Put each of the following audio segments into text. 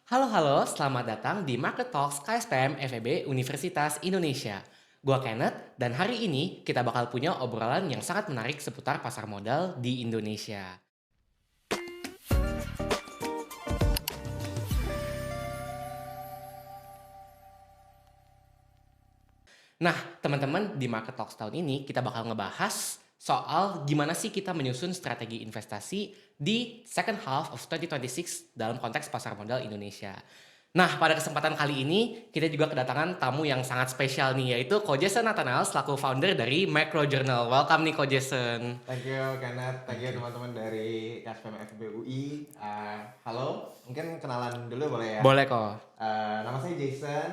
Halo, selamat datang di Market Talks KSPM FEB Universitas Indonesia. Gua Kenneth, dan hari ini kita bakal punya obrolan yang sangat menarik seputar pasar modal di Indonesia. Nah, teman-teman, di Market Talks tahun ini kita bakal ngebahas soal gimana sih kita menyusun strategi investasi di second half of 2026 dalam konteks pasar modal Indonesia. Nah, pada kesempatan kali ini kita juga kedatangan tamu yang sangat spesial nih, yaitu Ko Jason Nathanael selaku founder dari Macro Journal. Welcome nih Ko Jason. Thank you Kenneth, thank you teman-teman dari KSPM FBUI. Halo, mungkin kenalan dulu boleh ya? Boleh kok. Nama saya Jason.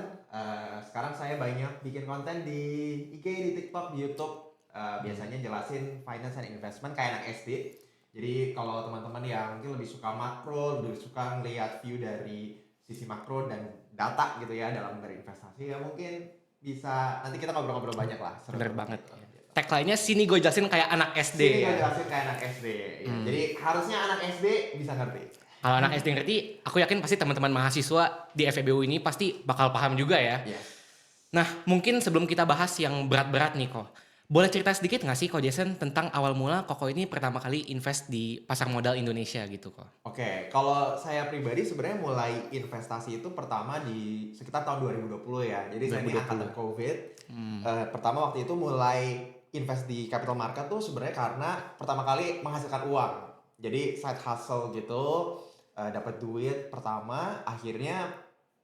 Sekarang saya banyak bikin konten di IG, di TikTok, di YouTube. Biasanya jelasin finance and investment kayak anak SD. Jadi kalau teman-teman yang mungkin lebih suka makro, lebih suka ngeliat view dari sisi makro dan data gitu ya dalam berinvestasi, ya mungkin bisa nanti kita ngobrol-ngobrol banyak lah. Bener banget. Gitu. Tagline-nya sini gue jelasin kayak anak SD. Sini ya. gue jelasin kayak anak SD. Ya. Jadi harusnya anak SD bisa ngerti. Kalau anak SD ngerti, aku yakin pasti teman-teman mahasiswa di FEBU ini pasti bakal paham juga ya. Yes. Nah, mungkin sebelum kita bahas yang berat-berat nih kok, boleh cerita sedikit nggak sih Ko Jason tentang awal mula Koko ini pertama kali invest di pasar modal Indonesia gitu kok? Oke, kalau saya pribadi sebenarnya mulai investasi itu pertama di sekitar tahun 2020 ya. Jadi saya ini 2020. angkatan COVID. Pertama waktu itu mulai invest di capital market tuh sebenarnya karena pertama kali menghasilkan uang. Jadi side hustle gitu, dapat duit pertama, akhirnya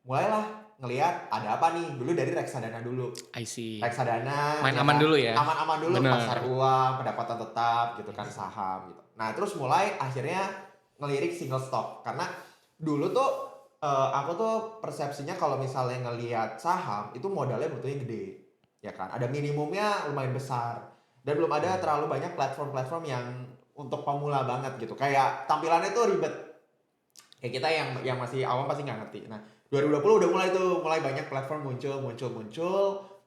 mulailah ngelihat ada apa nih. Dulu dari reksadana dulu. I see. Reksadana Main ya aman kan? dulu ya. Aman-aman dulu, Bener. pasar uang, pendapatan tetap gitu kan, saham gitu. Nah terus mulai akhirnya ngelirik single stock karena dulu tuh aku tuh persepsinya kalau misalnya ngelihat saham itu modalnya butuhnya gede ya kan, ada minimumnya lumayan besar dan belum ada terlalu banyak platform-platform yang untuk pemula banget gitu, kayak tampilannya tuh ribet, kayak kita yang masih awam pasti nggak ngerti. Nah 2020 udah mulai banyak platform muncul,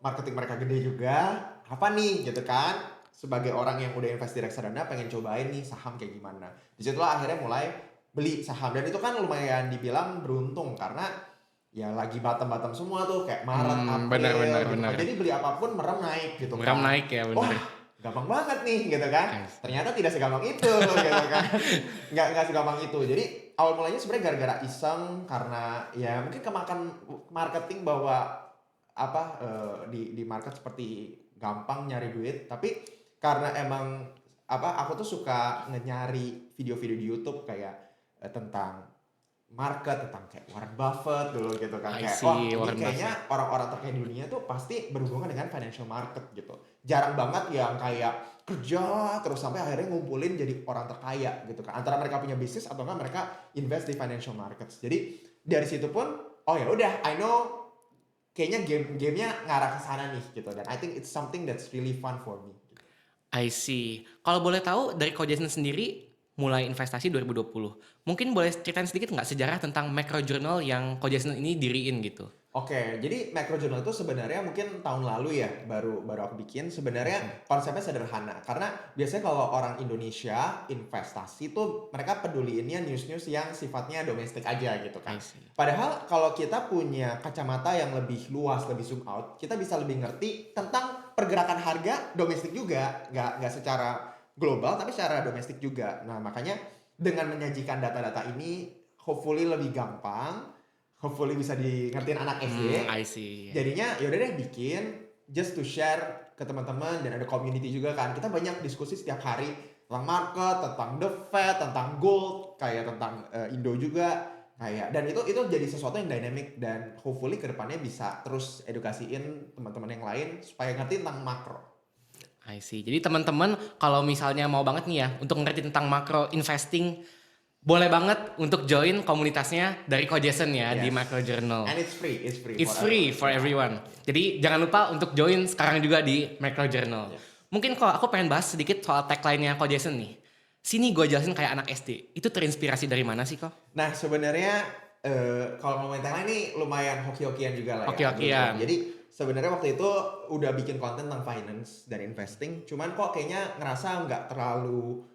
marketing mereka gede juga. Apa nih gitu kan? Sebagai orang yang udah invest di reksadana pengen cobain nih saham kayak gimana. Disitulah akhirnya mulai beli saham dan itu kan lumayan dibilang beruntung karena ya lagi bottom semua tuh kayak Maret, April Bener. gitu kan. Jadi beli apapun merem naik gitu Meram kan. naik ya bener. Wah, gampang banget nih gitu kan. Guys. Ternyata tidak segampang itu gitu kan. Nggak segampang itu. Jadi awal mulanya sebenarnya gara-gara iseng karena ya mungkin kemakan marketing bahwa di market seperti gampang nyari duit, tapi karena emang aku tuh suka nyari video-video di YouTube kayak tentang market, tentang kayak Warren Buffett dulu gitu kan, I kayak see, wah ini Warren kayaknya orang-orang terkaya di dunia tuh pasti berhubungan dengan financial market gitu. Jarang banget yang kayak kerja terus sampai akhirnya ngumpulin jadi orang terkaya gitu kan. Antara mereka punya bisnis atau enggak mereka invest di financial markets. Jadi dari situ pun oh ya udah, I know kayaknya gamenya ngarah ke sana nih gitu, dan I think it's something that's really fun for me. I see. Kalau boleh tahu dari Ko Jason sendiri mulai investasi 2020. Mungkin boleh ceritain sedikit nggak sejarah tentang Macro Journal yang Ko Jason ini diriin gitu? Oke, jadi Macro Journal itu sebenarnya mungkin tahun lalu ya baru aku bikin. Sebenarnya konsepnya sederhana karena biasanya kalau orang Indonesia investasi tuh mereka peduliinnya news-news yang sifatnya domestik aja gitu kan. I see. Padahal kalau kita punya kacamata yang lebih luas, lebih zoom out, kita bisa lebih ngerti tentang pergerakan harga domestik juga, nggak secara global tapi secara domestik juga. Nah makanya dengan menyajikan data-data ini, hopefully lebih gampang, hopefully bisa di ngertiin anak SD. I see. Jadinya yaudah deh bikin just to share ke teman-teman, dan ada community juga kan. Kita banyak diskusi setiap hari tentang market, tentang the Fed, tentang gold, kayak tentang Indo juga kayak, dan itu jadi sesuatu yang dynamic dan hopefully kedepannya bisa terus edukasiin teman-teman yang lain supaya ngerti tentang makro. I see. Jadi teman-teman kalau misalnya mau banget nih ya untuk ngerti tentang makro investing, boleh banget untuk join komunitasnya dari Ko Jason ya di Yes. Macro Journal. And it's free. It's free for everyone. Jadi jangan lupa untuk join sekarang juga di Macro Journal. Yes. Mungkin kok aku pengen bahas sedikit soal tagline-nya Ko Jason nih. Sini gue jelasin kayak anak SD. Itu terinspirasi dari mana sih kok? Nah sebenarnya kalau ngomongin tagline ini lumayan hoki-hokian juga lah ya. Hoki-hokian. Jadi sebenarnya waktu itu udah bikin konten tentang finance dan investing, cuman kok kayaknya ngerasa nggak terlalu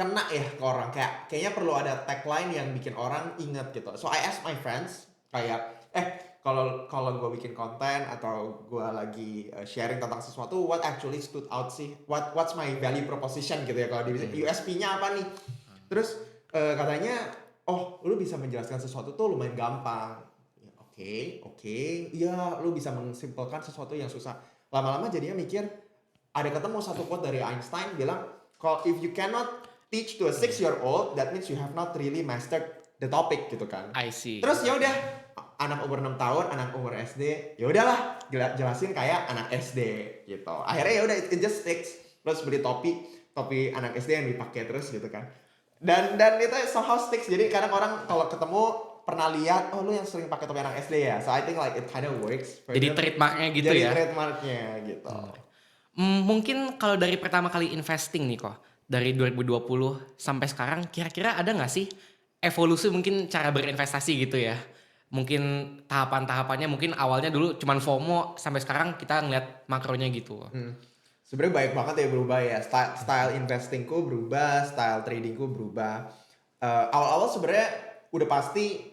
kena ya ke orang, kayaknya perlu ada tagline yang bikin orang inget gitu. So I ask my friends kayak kalau gue bikin konten atau gue lagi sharing tentang sesuatu, what actually stood out sih, what's my value proposition gitu ya, kalau di USP-nya apa nih. Terus katanya, oh lu bisa menjelaskan sesuatu tuh lumayan gampang. Ya, oke, ya lu bisa mensimpelkan sesuatu yang susah. Lama-lama jadinya mikir, ada ketemu satu quote dari Einstein bilang, kalau if you cannot teach to a 6-year-old, that means you have not really mastered the topic gitu kan. I see. Terus ya udah, anak umur 6 tahun, anak umur SD, ya udahlah jelasin kayak anak SD gitu. Akhirnya ya udah it just sticks. Terus beli topi anak SD yang dipakai terus gitu kan. Dan itu somehow sticks. Jadi kadang orang kalau ketemu pernah lihat, oh lu yang sering pakai topi anak SD ya. So I think like it kind of works. Jadi trademarknya gitu jadi ya. Jadi trademarknya gitu. Mungkin kalau dari pertama kali investing nih kok, dari 2020 sampai sekarang, kira-kira ada nggak sih evolusi mungkin cara berinvestasi gitu ya? Mungkin tahapan-tahapannya mungkin awalnya dulu cuman FOMO, sampai sekarang kita ngeliat makronya gitu. Sebenarnya baik banget ya berubah ya. Style investingku berubah, style tradingku berubah. Awal-awal sebenarnya udah pasti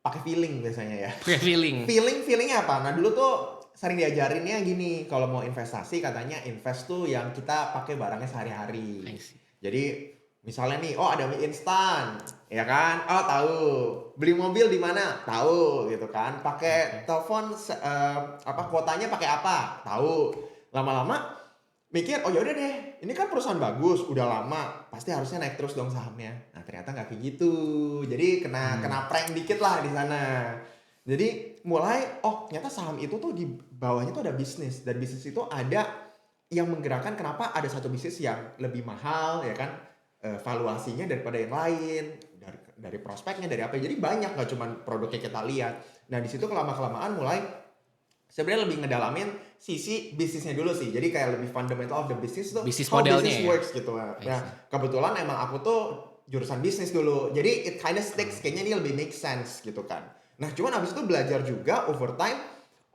pakai feeling biasanya ya. Pakai feeling. Feelingnya apa? Nah dulu tuh sering diajarinnya gini, kalau mau investasi katanya invest tuh yang kita pakai barangnya sehari-hari. Jadi misalnya nih, oh ada mie instan, ya kan? Oh tahu. Beli mobil di mana? Tahu, gitu kan? Pakai telepon kuotanya pakai apa? Tahu. Lama-lama mikir, oh yaudah deh, ini kan perusahaan bagus, udah lama, pasti harusnya naik terus dong sahamnya. Nah ternyata nggak kayak gitu. Jadi kena prank dikit lah di sana. Jadi mulai, oh ternyata saham itu tuh di bawahnya tuh ada bisnis, dan bisnis itu ada yang menggerakkan kenapa ada satu bisnis yang lebih mahal, ya kan? Valuasinya daripada yang lain, dari prospeknya, dari apa. Jadi banyak, nggak cuma produknya kita lihat. Nah di situ kelamaan mulai sebenarnya lebih ngedalamin sisi bisnisnya dulu sih. Jadi kayak lebih fundamental of the business tuh, bisnis how modelnya business ya? works gitu. Nah kebetulan emang aku tuh jurusan bisnis dulu, jadi it kind of sticks, kayaknya ini lebih make sense gitu kan. Nah cuman abis itu belajar juga over time,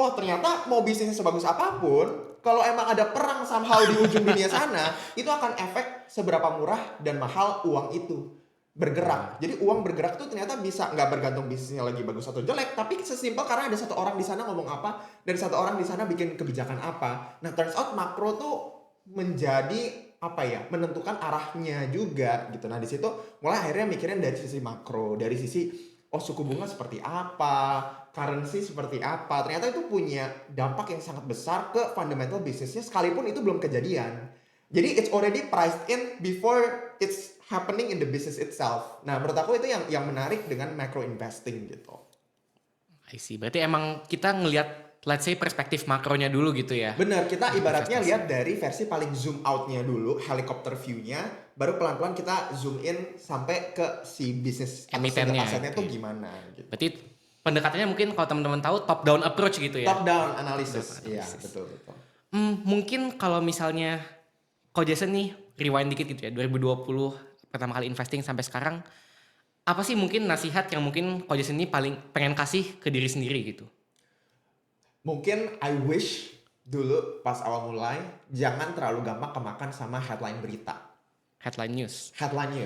oh ternyata mau bisnisnya sebagus apapun, kalau emang ada perang somehow di ujung dunia sana, itu akan efek seberapa murah dan mahal uang itu bergerak. Jadi uang bergerak tuh ternyata bisa nggak bergantung bisnisnya lagi bagus atau jelek, tapi sesimpel karena ada satu orang di sana ngomong apa, dan satu orang di sana bikin kebijakan apa. Nah turns out makro tuh menjadi menentukan arahnya juga gitu. Nah di situ mulai akhirnya mikirin dari sisi makro, dari sisi suku bunga seperti apa, currency seperti apa. Ternyata itu punya dampak yang sangat besar ke fundamental bisnisnya, sekalipun itu belum kejadian. Jadi it's already priced in before it's happening in the business itself. Nah menurut aku itu yang menarik dengan macro investing gitu. I see. Berarti emang kita ngelihat, let's say perspektif makronya dulu gitu ya? Bener, kita ibaratnya lihat dari versi paling zoom outnya dulu, helicopter view-nya, baru pelan-pelan kita zoom in sampai ke si bisnis emitennya, asetnya tuh gimana gitu. Berarti pendekatannya mungkin kalau teman-teman tahu top down approach gitu ya? Top down analysis. Iya, betul. Mungkin kalau misalnya Ko Jason nih rewind dikit gitu ya, 2020 pertama kali investing sampai sekarang, apa sih mungkin nasihat yang mungkin Ko Jason ini paling pengen kasih ke diri sendiri gitu? Mungkin I wish dulu pas awal mulai jangan terlalu gampang kemakan sama headline berita. Headline news.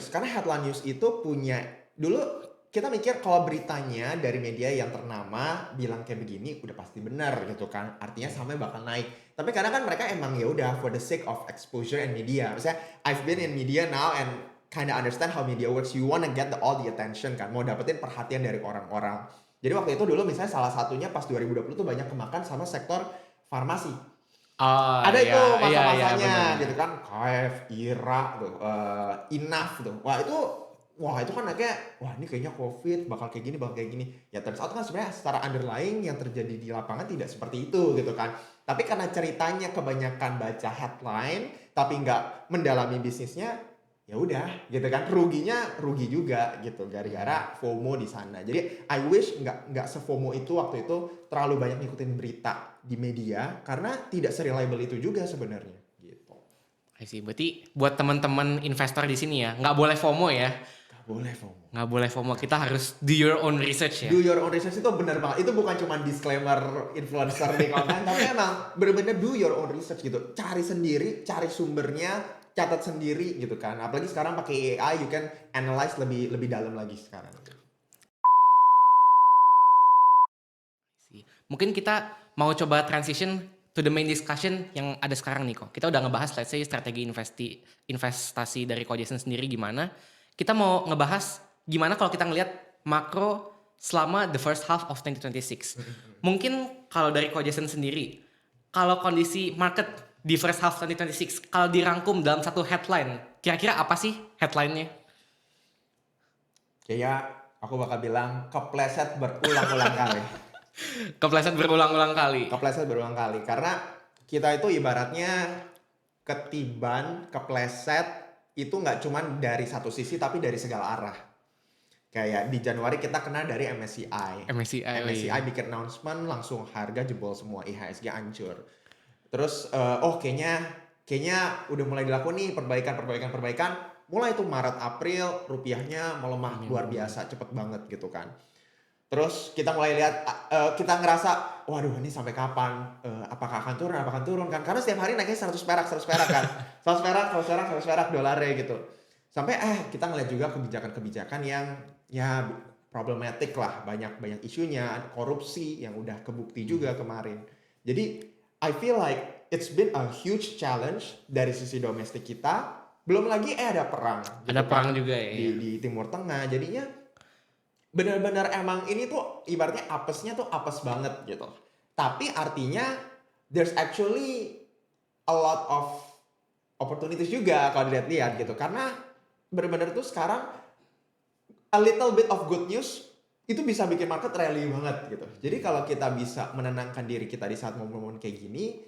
Karena headline news itu punya, dulu kita mikir kalau beritanya dari media yang ternama bilang kayak begini udah pasti benar gitu kan, artinya sahamnya bakal naik. Tapi kadang kan mereka emang ya udah for the sake of exposure and media. Misalnya I've been in media now and kinda understand how media works. You wanna get all the attention kan, mau dapetin perhatian dari orang-orang. Jadi waktu itu dulu misalnya salah satunya pas 2020 tuh banyak kemakan sama sektor farmasi. Ada itu masa-masanya gitu kan, KF, IRA tuh, INAF tuh. Wah itu kan kayak, wah ini kayaknya COVID bakal kayak gini. Ya turns out kan sebenarnya secara underlying yang terjadi di lapangan tidak seperti itu gitu kan. Tapi karena ceritanya kebanyakan baca headline tapi nggak mendalami bisnisnya, ya udah gitu kan, ruginya rugi juga gitu gara-gara FOMO di sana. Jadi I wish nggak se-FOMO itu waktu itu, terlalu banyak ngikutin berita di media karena tidak se-reliable itu juga sebenarnya gitu. I see. Berarti buat teman-teman investor di sini ya, nggak boleh FOMO ya? Nggak boleh FOMO. Kita harus do your own research ya. Do your own research itu benar banget. Itu bukan cuma disclaimer influencer di konten, tapi emang benar-benar do your own research gitu. Cari sendiri, cari sumbernya, catat sendiri gitu kan. Apalagi sekarang pakai AI, you can analyze lebih dalam lagi sekarang. Mungkin kita mau coba transition to the main discussion yang ada sekarang nih kok. Kita udah ngebahas let's say strategi investasi dari Cojason sendiri gimana. Kita mau ngebahas gimana kalau kita ngelihat makro selama the first half of 2026. Mungkin kalau dari Cojason sendiri, kalau kondisi market di first half 2026, kalau dirangkum dalam satu headline, kira-kira apa sih headline-nya? Kayak aku bakal bilang kepleset berulang-ulang kali. Kepleset berulang-ulang kali. Kepleset berulang kali karena kita itu ibaratnya kepleset itu nggak cuman dari satu sisi tapi dari segala arah. Kayak di Januari kita kena dari MSCI. MSCI bikin announcement langsung harga jebol semua, IHSG hancur. Terus kayaknya udah mulai dilakukan nih perbaikan. Mulai tuh Maret April rupiahnya melemah luar biasa cepet banget gitu kan. Terus kita mulai lihat, kita ngerasa, waduh ini sampai kapan? Apakah akan turun kan? Karena setiap hari naiknya 100 perak kan. 100 perak dolarnya gitu. Sampai kita ngeliat juga kebijakan-kebijakan yang ya problematik lah. Banyak isunya, korupsi yang udah kebukti juga kemarin. Jadi I feel like it's been a huge challenge dari sisi domestik kita. Belum lagi ada perang. Gitu Ada perang kan, juga ya. di Timur Tengah. Jadinya benar-benar emang ini tuh ibaratnya apesnya tuh apes banget gitu. Tapi artinya there's actually a lot of opportunities juga kalau dilihat-lihat gitu. Karena benar-benar tuh sekarang a little bit of good news itu bisa bikin market rally banget gitu. Jadi kalau kita bisa menenangkan diri kita di saat momen-momen kayak gini,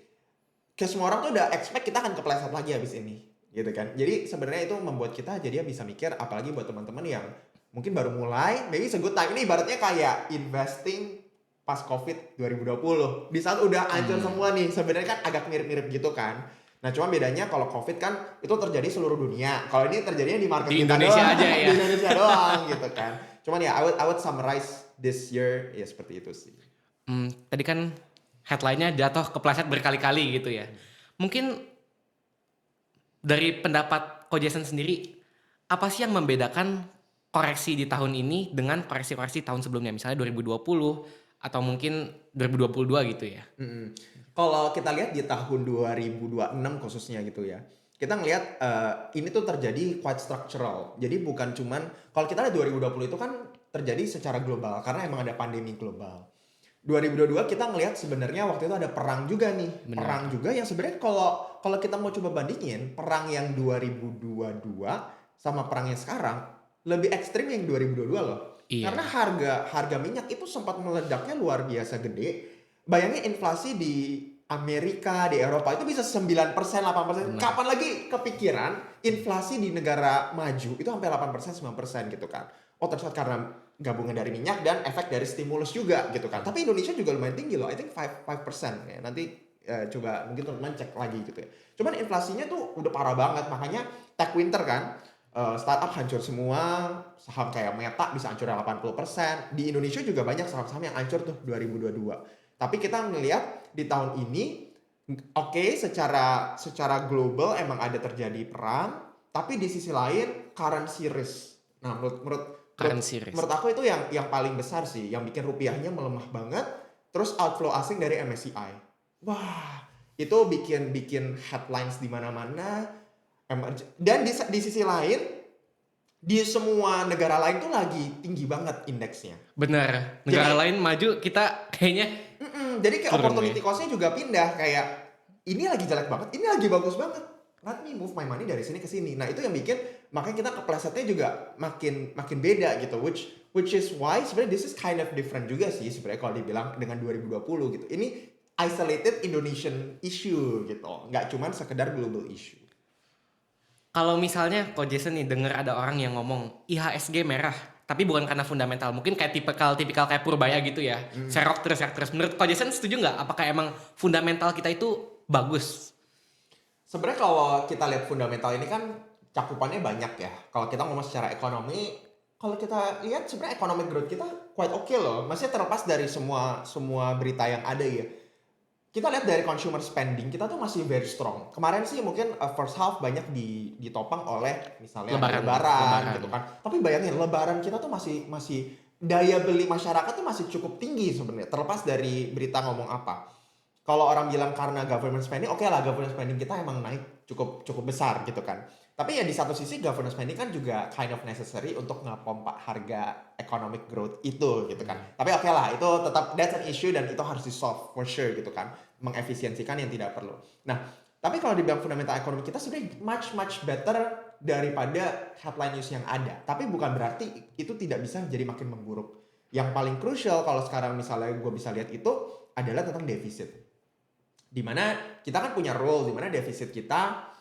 kayak semua orang tuh udah expect kita akan kepleset lagi habis ini gitu kan. Jadi sebenarnya itu membuat kita jadi bisa mikir, apalagi buat teman-teman yang mungkin baru mulai, maybe it's a good time. Ini ibaratnya kayak investing pas COVID 2020. Di saat udah hancur semua nih, sebenarnya kan agak mirip-mirip gitu kan. Nah cuma bedanya kalau COVID kan itu terjadi seluruh dunia. Kalau ini terjadinya di market Di kita Indonesia doang. aja ya. Di Indonesia doang gitu kan. Cuman ya I would summarize this year ya seperti itu sih. Tadi kan headline-nya jatuh kepleset berkali-kali gitu ya. Mungkin dari pendapat Cojason sendiri, apa sih yang membedakan koreksi di tahun ini dengan koreksi-koreksi tahun sebelumnya? Misalnya 2020 atau mungkin 2022 gitu ya. Kalau kita lihat di tahun 2026 khususnya gitu ya, kita ngelihat ini tuh terjadi quite structural. Jadi bukan cuman, kalau kita lihat 2020 itu kan terjadi secara global karena emang ada pandemi global. 2022 kita ngelihat sebenarnya waktu itu ada perang juga nih. Benar. Perang juga yang sebenarnya kalau kita mau coba bandingin perang yang 2022 sama perang yang sekarang lebih ekstrim yang 2022 loh. Iya. Karena harga minyak itu sempat meledaknya luar biasa gede. Bayangin inflasi di Amerika, di Eropa itu bisa 9%, 8%. Kapan lagi kepikiran inflasi di negara maju itu sampai 8%, 9% gitu kan. Oh ternyata karena gabungan dari minyak dan efek dari stimulus juga gitu kan. Tapi Indonesia juga lumayan tinggi loh. I think 5% ya. Nanti coba mungkin teman-teman cek lagi gitu ya. Cuman inflasinya tuh udah parah banget. Makanya tech winter kan. Startup hancur semua, saham kayak Meta bisa hancur 80%. Di Indonesia juga banyak saham-saham yang hancur tuh 2022. Tapi kita ngelihat di tahun ini, secara global emang ada terjadi perang, tapi di sisi lain currency risk. Nah, menurut aku itu yang paling besar sih, yang bikin rupiahnya melemah banget, terus outflow asing dari MSCI. Wah, itu bikin headlines di mana-mana. Dan di sisi lain, di semua negara lain tuh lagi tinggi banget indeksnya. Benar. Negara lain maju, kita kayaknya jadi kayak turun opportunity ya. cost-nya juga pindah. Kayak ini lagi jelek banget, ini lagi bagus banget. Let me move my money dari sini ke sini. Nah itu yang bikin makanya kita keplesetnya juga makin beda gitu. Which is why sebenarnya this is kind of different juga sih sebenarnya kalau dibilang dengan 2020 gitu. Ini isolated Indonesian issue gitu. Nggak cuman sekedar global issue. Kalau misalnya Cojason nih denger ada orang yang ngomong IHSG merah, tapi bukan karena fundamental, mungkin kayak tipikal kayak Purbaya gitu ya, serok terus. Menurut Cojason setuju nggak? Apakah emang fundamental kita itu bagus? Sebenarnya kalau kita lihat fundamental ini kan cakupannya banyak ya. Kalau kita ngomong secara ekonomi, kalau kita lihat sebenarnya economic growth kita quite okay loh. Maksudnya terlepas dari semua berita yang ada ya. kita lihat dari consumer spending kita tuh masih very strong. Kemarin sih mungkin first half banyak ditopang oleh misalnya ada lebaran Lebaran. gitu kan. Tapi bayangin lebaran kita tuh masih masih daya beli masyarakat tuh masih cukup tinggi sebenarnya terlepas dari berita ngomong apa. Kalau orang bilang karena government spending, oke lah government spending kita emang naik cukup cukup besar gitu kan. Tapi ya di satu sisi government spending kan juga kind of necessary untuk ngepompa harga economic growth itu gitu kan. Tapi oke lah itu tetap that's an issue dan itu harus di solve for sure gitu kan. Mengefisiensikan yang tidak perlu. Nah, tapi kalau dibilang fundamental ekonomi kita sebenarnya much much better daripada headline news yang ada. Tapi bukan berarti itu tidak bisa jadi makin memburuk. Yang paling crucial kalau sekarang misalnya gue bisa lihat itu adalah tentang defisit. Dimana kita kan punya rule dimana defisit kita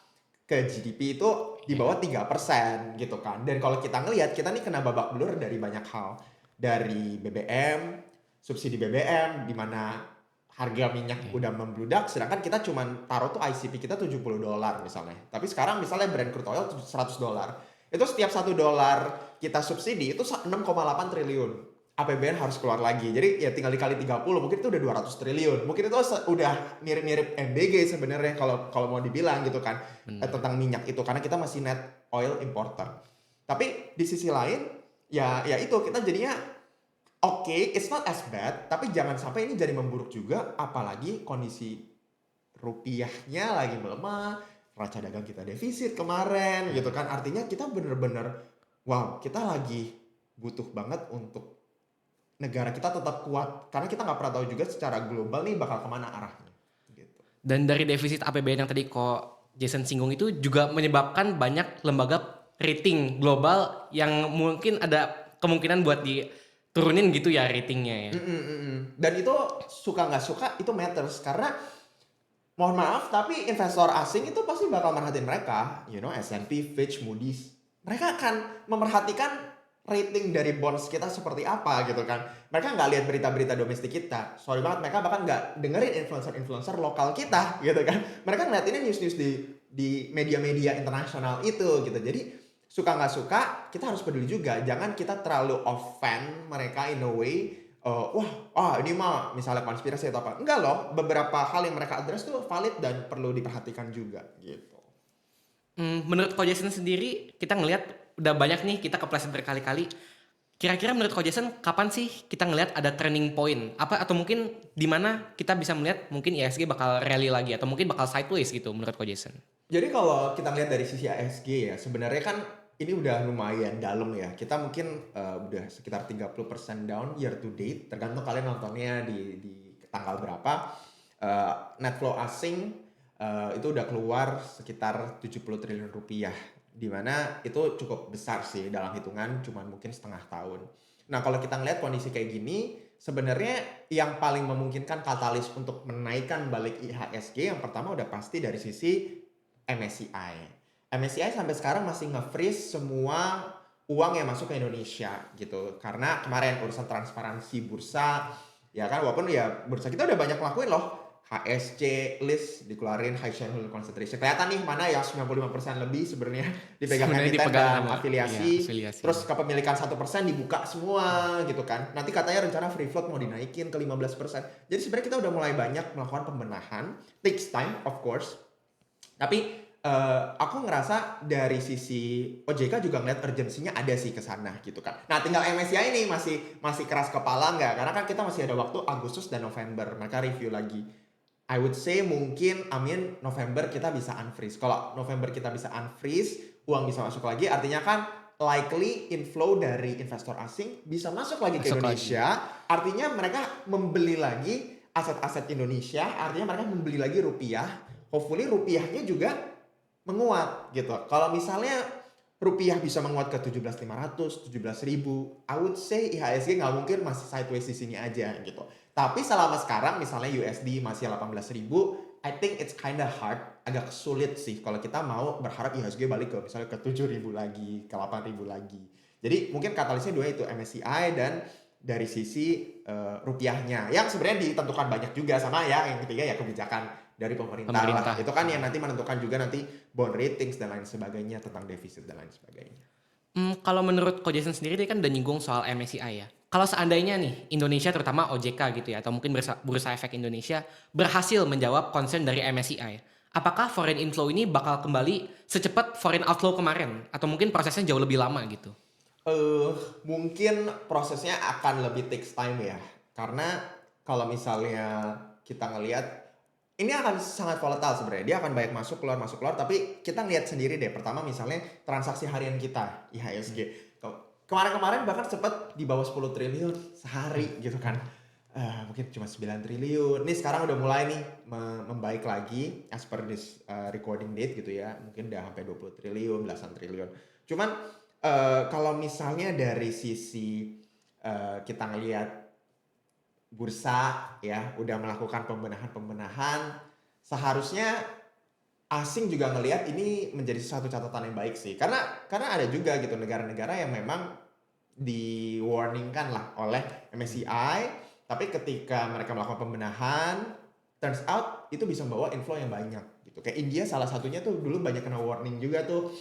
ke GDP itu di bawah 3% gitu kan. Dan kalau kita ngelihat kita nih kena babak belur dari banyak hal. Dari BBM, subsidi BBM di mana harga minyak udah membludak sedangkan kita cuman taruh tuh ICP kita $70 misalnya. Tapi sekarang misalnya Brent crude oil $100. Itu setiap $1 kita subsidi itu 6,8 triliun. APBN harus keluar lagi. Jadi ya tinggal dikali 30 mungkin itu udah 200 triliun. Mungkin itu udah mirip-mirip MBG sebenarnya kalau mau dibilang gitu kan. Tentang minyak itu karena kita masih net oil importer. Tapi di sisi lain ya itu kita jadinya oke, it's not as bad, tapi jangan sampai ini jadi memburuk juga apalagi kondisi rupiahnya lagi melemah, neraca dagang kita defisit kemarin gitu kan. Artinya kita bener-bener wow, kita lagi butuh banget untuk negara kita tetap kuat karena kita nggak pernah tahu juga secara global nih bakal kemana arahnya gitu. Dan dari defisit APBN yang tadi kok Jason singgung itu juga menyebabkan banyak lembaga rating global yang mungkin ada kemungkinan buat diturunin gitu ya ratingnya ya. Dan itu suka nggak suka itu matters karena mohon maaf tapi investor asing itu pasti bakal merhatiin mereka, S&P, Fitch, Moody's. Mereka akan memerhatikan rating dari bonds kita seperti apa gitu kan. Mereka nggak lihat berita-berita domestik kita. Sorry banget, mereka bahkan nggak dengerin influencer-influencer lokal kita gitu kan. Mereka ngeliatinnya news-news di media-media internasional itu gitu. Jadi suka nggak suka kita harus peduli juga. Jangan kita terlalu offend mereka in a way. Ini mah misalnya konspirasi atau apa. Enggak loh, beberapa hal yang mereka address tuh valid dan perlu diperhatikan juga gitu. Menurut Ko Jason sendiri, kita ngelihat udah banyak nih kita kepleset berkali-kali. Kira-kira menurut Ko Jason, kapan sih kita ngelihat ada turning point? Atau mungkin di mana kita bisa melihat mungkin IHSG bakal rally lagi atau mungkin bakal sideways gitu menurut Ko Jason? Jadi kalau kita lihat dari sisi IHSG ya, sebenarnya kan ini udah lumayan dalam ya. Kita mungkin udah sekitar 30% down year to date, tergantung kalian nontonnya di tanggal berapa. Net flow asing itu udah keluar sekitar 70 triliun rupiah. Dimana itu cukup besar sih dalam hitungan cuman mungkin setengah tahun. Nah kalau kita ngeliat kondisi kayak gini, sebenarnya yang paling memungkinkan katalis untuk menaikkan balik IHSG yang pertama udah pasti dari sisi MSCI. MSCI sampai sekarang masih nge-freeze semua uang yang masuk ke Indonesia gitu. Karena kemarin urusan transparansi bursa, ya kan walaupun ya bursa kita udah banyak ngelakuin loh. HSC list dikeluarin high shareholder concentration. Kelihatan nih mana yang 95% lebih sebenarnya dipegang emiten dan afiliasi. Terus kepemilikan 1% dibuka semua gitu kan. Nanti katanya rencana free float mau dinaikin ke 15%. Jadi sebenarnya kita udah mulai banyak melakukan pembenahan. Takes time of course. Tapi aku ngerasa dari sisi OJK juga ngeliat urgensinya ada sih ke sana gitu kan. Nah tinggal MSCI ini masih keras kepala nggak? Karena kan kita masih ada waktu Agustus dan November. Mereka review lagi. I would say mungkin November kita bisa unfreeze. Kalau November kita bisa unfreeze, uang bisa masuk lagi. Artinya kan likely inflow dari investor asing bisa masuk lagi ke Indonesia. Artinya mereka membeli lagi aset-aset Indonesia. Artinya mereka membeli lagi rupiah. Hopefully rupiahnya juga menguat gitu. Kalau misalnya rupiah bisa menguat ke 17.500, 17.000, I would say IHSG nggak mungkin masih sideways di sini aja gitu. Tapi selama sekarang misalnya USD masih 18.000, I think it's kinda hard, agak sulit sih kalau kita mau berharap IHSG balik ke misalnya ke 7.000 lagi, ke 8.000 lagi. Jadi mungkin katalisnya dua itu, MSCI dan dari sisi rupiahnya. Yang sebenarnya ditentukan banyak juga sama ya, yang ketiga ya kebijakan dari pemerintah lah. Itu kan yang nanti menentukan juga nanti bond ratings dan lain sebagainya, tentang defisit dan lain sebagainya. Kalau menurut Ko Jason sendiri dia kan udah nyinggung soal MSCI ya. Kalau seandainya nih Indonesia terutama OJK gitu ya atau mungkin Bursa Efek Indonesia berhasil menjawab concern dari MSCI, apakah foreign inflow ini bakal kembali secepat foreign outflow kemarin atau mungkin prosesnya jauh lebih lama gitu? Eh, Mungkin prosesnya akan lebih takes time ya. Karena kalau misalnya kita ngelihat ini akan sangat volatile sebenarnya. Dia akan banyak masuk keluar, tapi kita ngelihat sendiri deh. Pertama misalnya transaksi harian kita IHSG. Kemarin-kemarin bahkan sempat di bawah 10 triliun sehari gitu kan. Mungkin cuma 9 triliun. Nih sekarang udah mulai nih membaik lagi as per this recording date gitu ya. Mungkin udah sampai 20 triliun, belasan triliun. Cuman kalau misalnya dari sisi kita ngelihat bursa ya udah melakukan pembenahan, seharusnya asing juga ngelihat ini menjadi satu catatan yang baik sih. Karena ada juga gitu negara-negara yang memang di warningkan lah oleh MSCI, tapi ketika mereka melakukan pembenahan, turns out itu bisa membawa inflow yang banyak gitu. Kayak India salah satunya tuh dulu banyak kena warning juga tuh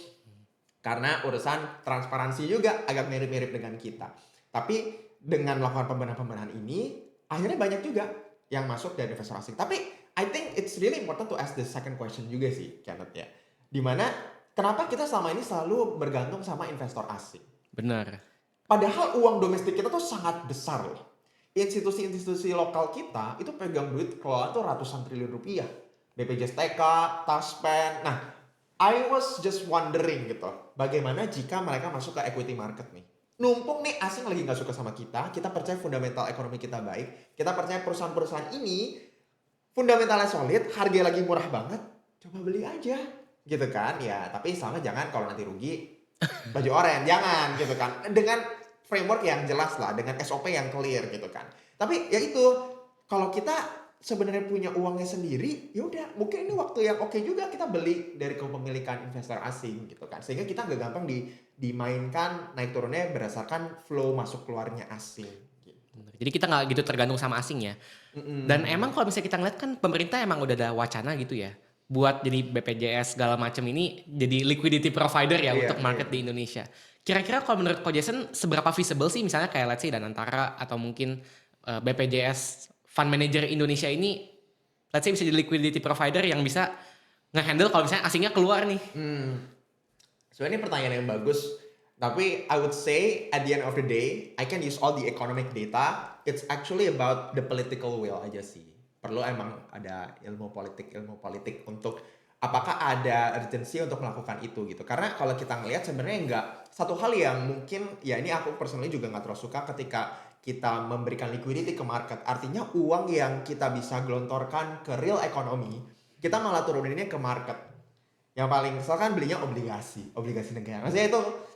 karena urusan transparansi juga agak mirip-mirip dengan kita. Tapi dengan melakukan pembenahan-pembenahan ini, akhirnya banyak juga yang masuk dari investor asing. Tapi I think it's really important to ask the second question juga sih, Kenneth ya. Dimana kenapa kita selama ini selalu bergantung sama investor asing? Benar. Padahal uang domestik kita tuh sangat besar loh. Institusi-institusi lokal kita itu pegang duit kelola tuh ratusan triliun rupiah. BPJS TK, Taspen. Nah, I was just wondering gitu, bagaimana jika mereka masuk ke equity market nih? Numpung nih asing lagi nggak suka sama kita percaya fundamental ekonomi kita baik, kita percaya perusahaan-perusahaan ini fundamentalnya solid, harga lagi murah banget, coba beli aja, gitu kan? Ya, tapi sama jangan kalau nanti rugi baju oranye, jangan gitu kan? Dengan framework yang jelas lah, dengan SOP yang clear gitu kan. Tapi ya itu, kalau kita sebenarnya punya uangnya sendiri, ya udah mungkin ini waktu yang oke juga kita beli dari kepemilikan investor asing gitu kan, sehingga kita nggak gampang dimainkan naik turunnya berdasarkan flow masuk keluarnya asing gitu. Jadi kita nggak gitu tergantung sama asing ya. Dan emang kalau misalnya kita ngeliat kan pemerintah emang udah ada wacana gitu ya buat jadi BPJS segala macam ini jadi liquidity provider ya Iya, untuk market iya. di Indonesia. Kira-kira kalau menurut Ko Jason seberapa feasible sih misalnya kayak let's say Danantara atau mungkin BPJS Fund Manager Indonesia ini let's say bisa jadi liquidity provider yang bisa nge-handle kalau misalnya asingnya keluar nih. So ini pertanyaan yang bagus. Tapi I would say at the end of the day, I can use all the economic data. It's actually about the political will aja sih. Perlu emang ada ilmu politik untuk apakah ada urgency untuk melakukan itu gitu. Karena kalau kita ngelihat sebenarnya enggak, satu hal yang mungkin ya ini aku personally juga nggak terlalu suka ketika kita memberikan liquidity ke market. Artinya uang yang kita bisa gelontorkan ke real economy, kita malah turuninnya ke market. Yang paling kesel kan belinya obligasi negara. Maksudnya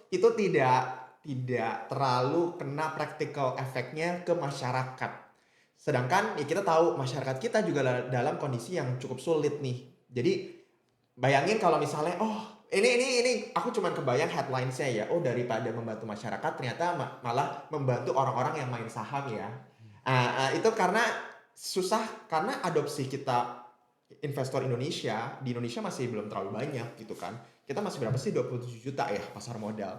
itu tidak terlalu kena practical efeknya ke masyarakat. Sedangkan ya kita tahu masyarakat kita juga dalam kondisi yang cukup sulit nih. Jadi bayangin kalau misalnya ini aku cuman kebayang headlinesnya ya. Oh, daripada membantu masyarakat ternyata malah membantu orang-orang yang main saham ya. Itu karena susah karena adopsi kita investor Indonesia di Indonesia masih belum terlalu banyak gitu kan. Kita masih berapa sih 27 juta ya pasar modal.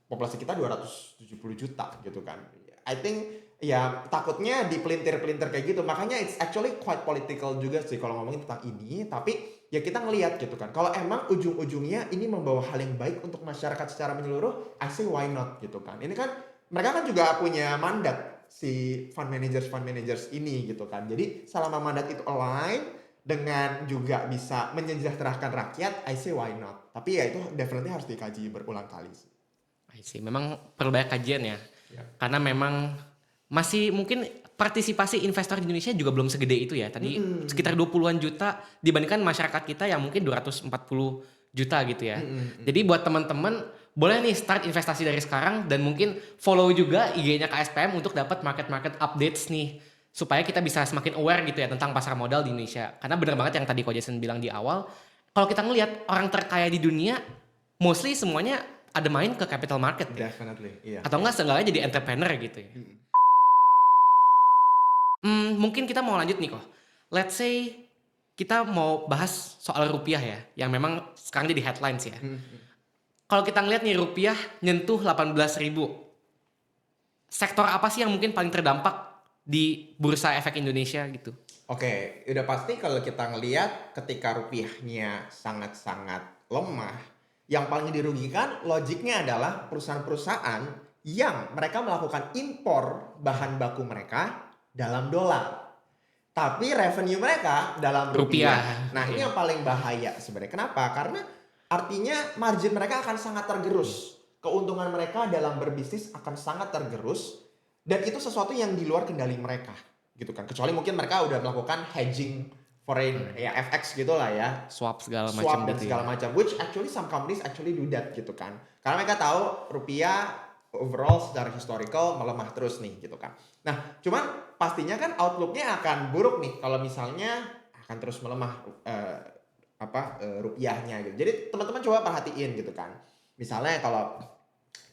Populasi kita 270 juta gitu kan. I think ya takutnya dipelintir-pelintir kayak gitu. Makanya it's actually quite political juga sih kalau ngomongin tentang ini, tapi ya kita ngelihat gitu kan. Kalau emang ujung-ujungnya ini membawa hal yang baik untuk masyarakat secara menyeluruh, I say why not gitu kan. Ini kan mereka kan juga punya mandat si fund managers ini gitu kan. Jadi selama mandat itu align dengan juga bisa menyejahterakan rakyat, I say why not. Tapi ya itu definitely harus dikaji berulang kali sih. I see. Memang perlu banyak kajian ya. Ya. Karena memang masih mungkin partisipasi investor di Indonesia juga belum segede itu ya. Tadi sekitar 20-an juta dibandingkan masyarakat kita yang mungkin 240 juta gitu ya. Jadi buat teman-teman boleh nih start investasi dari sekarang dan mungkin follow juga IG-nya KSPM untuk dapat market updates nih. Supaya kita bisa semakin aware gitu ya tentang pasar modal di Indonesia. Karena benar banget yang tadi Ko Jason bilang di awal, kalau kita ngelihat orang terkaya di dunia, mostly semuanya ada main ke capital market ya. Definitely, iya. Atau enggak seenggaknya jadi entrepreneur gitu ya. Mungkin kita mau lanjut nih kok. Let's say kita mau bahas soal rupiah ya, yang memang sekarang jadi headlines ya. Kalau kita ngeliat nih rupiah nyentuh 18.000. sektor apa sih yang mungkin paling terdampak di Bursa Efek Indonesia gitu? Oke, udah pasti kalau kita ngelihat ketika rupiahnya sangat-sangat lemah, yang paling dirugikan logiknya adalah perusahaan-perusahaan yang mereka melakukan impor bahan baku mereka dalam dolar. Tapi revenue mereka dalam rupiah. Rupiah. Nah, ini Iya. yang paling bahaya sebenarnya. Kenapa? Karena artinya margin mereka akan sangat tergerus. Keuntungan mereka dalam berbisnis akan sangat tergerus. Dan itu sesuatu yang di luar kendali mereka. Gitu kan. Kecuali mungkin mereka udah melakukan hedging foreign ya FX gitu lah ya. Swap segala macam Swap dan gitu segala ya. macam. Which actually some companies actually do that gitu kan. Karena mereka tahu rupiah overall secara historical melemah terus nih gitu kan. Nah, cuman pastinya kan outlook-nya akan buruk nih kalau misalnya akan terus melemah rupiahnya gitu. Jadi teman-teman coba perhatiin gitu kan. Misalnya kalau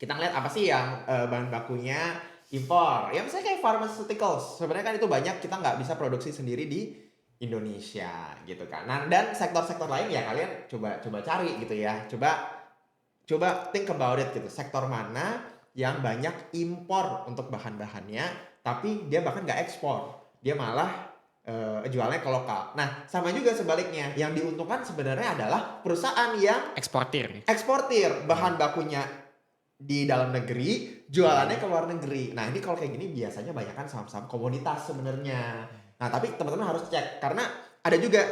kita ngeliat apa sih yang bahan bakunya impor. Ya misalnya kayak pharmaceuticals. Sebenarnya kan itu banyak kita nggak bisa produksi sendiri di Indonesia gitu kan. Nah, dan sektor-sektor lain ya kalian coba cari gitu ya. Coba think about it gitu. Sektor mana yang banyak impor untuk bahan-bahannya, tapi dia bahkan nggak ekspor. Dia malah jualnya ke lokal. Nah, sama juga sebaliknya. Yang diuntungkan sebenarnya adalah perusahaan yang Eksportir. eksportir bahan bakunya di dalam negeri, jualannya ke luar negeri. Nah, ini kalau kayak gini biasanya banyak kan saham-saham komoditas sebenarnya. Nah, tapi teman-teman harus cek karena ada juga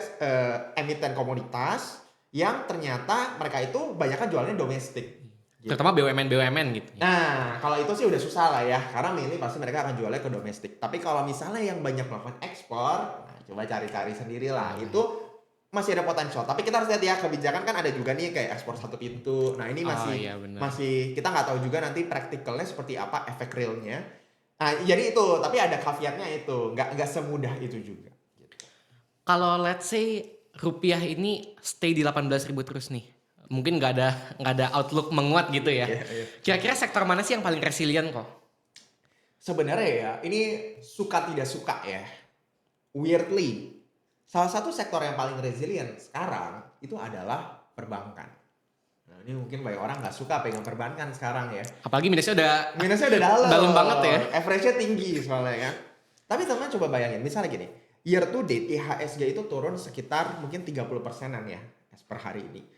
emiten komoditas yang ternyata mereka itu banyak kan jualannya domestik. Gitu. Terutama BUMN gitu. Nah, kalau itu sih udah susah lah ya, karena mainly pasti mereka akan jualnya ke domestik. Tapi kalau misalnya yang banyak melakukan ekspor, nah coba cari-cari sendiri lah. Itu masih ada potensial. Tapi kita harus lihat ya, kebijakan kan ada juga nih kayak ekspor satu pintu. Nah, ini Iya benar. masih kita nggak tahu juga nanti praktikalnya seperti apa efek realnya. Nah, jadi itu, tapi ada caveatnya itu, nggak semudah itu juga. Gitu. Kalau let's say rupiah ini stay di 18.000 terus nih. Mungkin nggak ada outlook menguat gitu ya. Kira-kira sektor mana sih yang paling resilient kok? Sebenarnya ya, ini suka tidak suka ya. Weirdly, salah satu sektor yang paling resilient sekarang itu adalah perbankan. Nah, ini mungkin banyak orang nggak suka pegang perbankan sekarang ya. Apalagi minusnya Minusnya udah dalam. dalam banget ya. Average-nya tinggi soalnya kan. Tapi teman coba bayangin, misalnya gini. Year to date IHSG itu turun sekitar mungkin 30%-an ya per hari ini.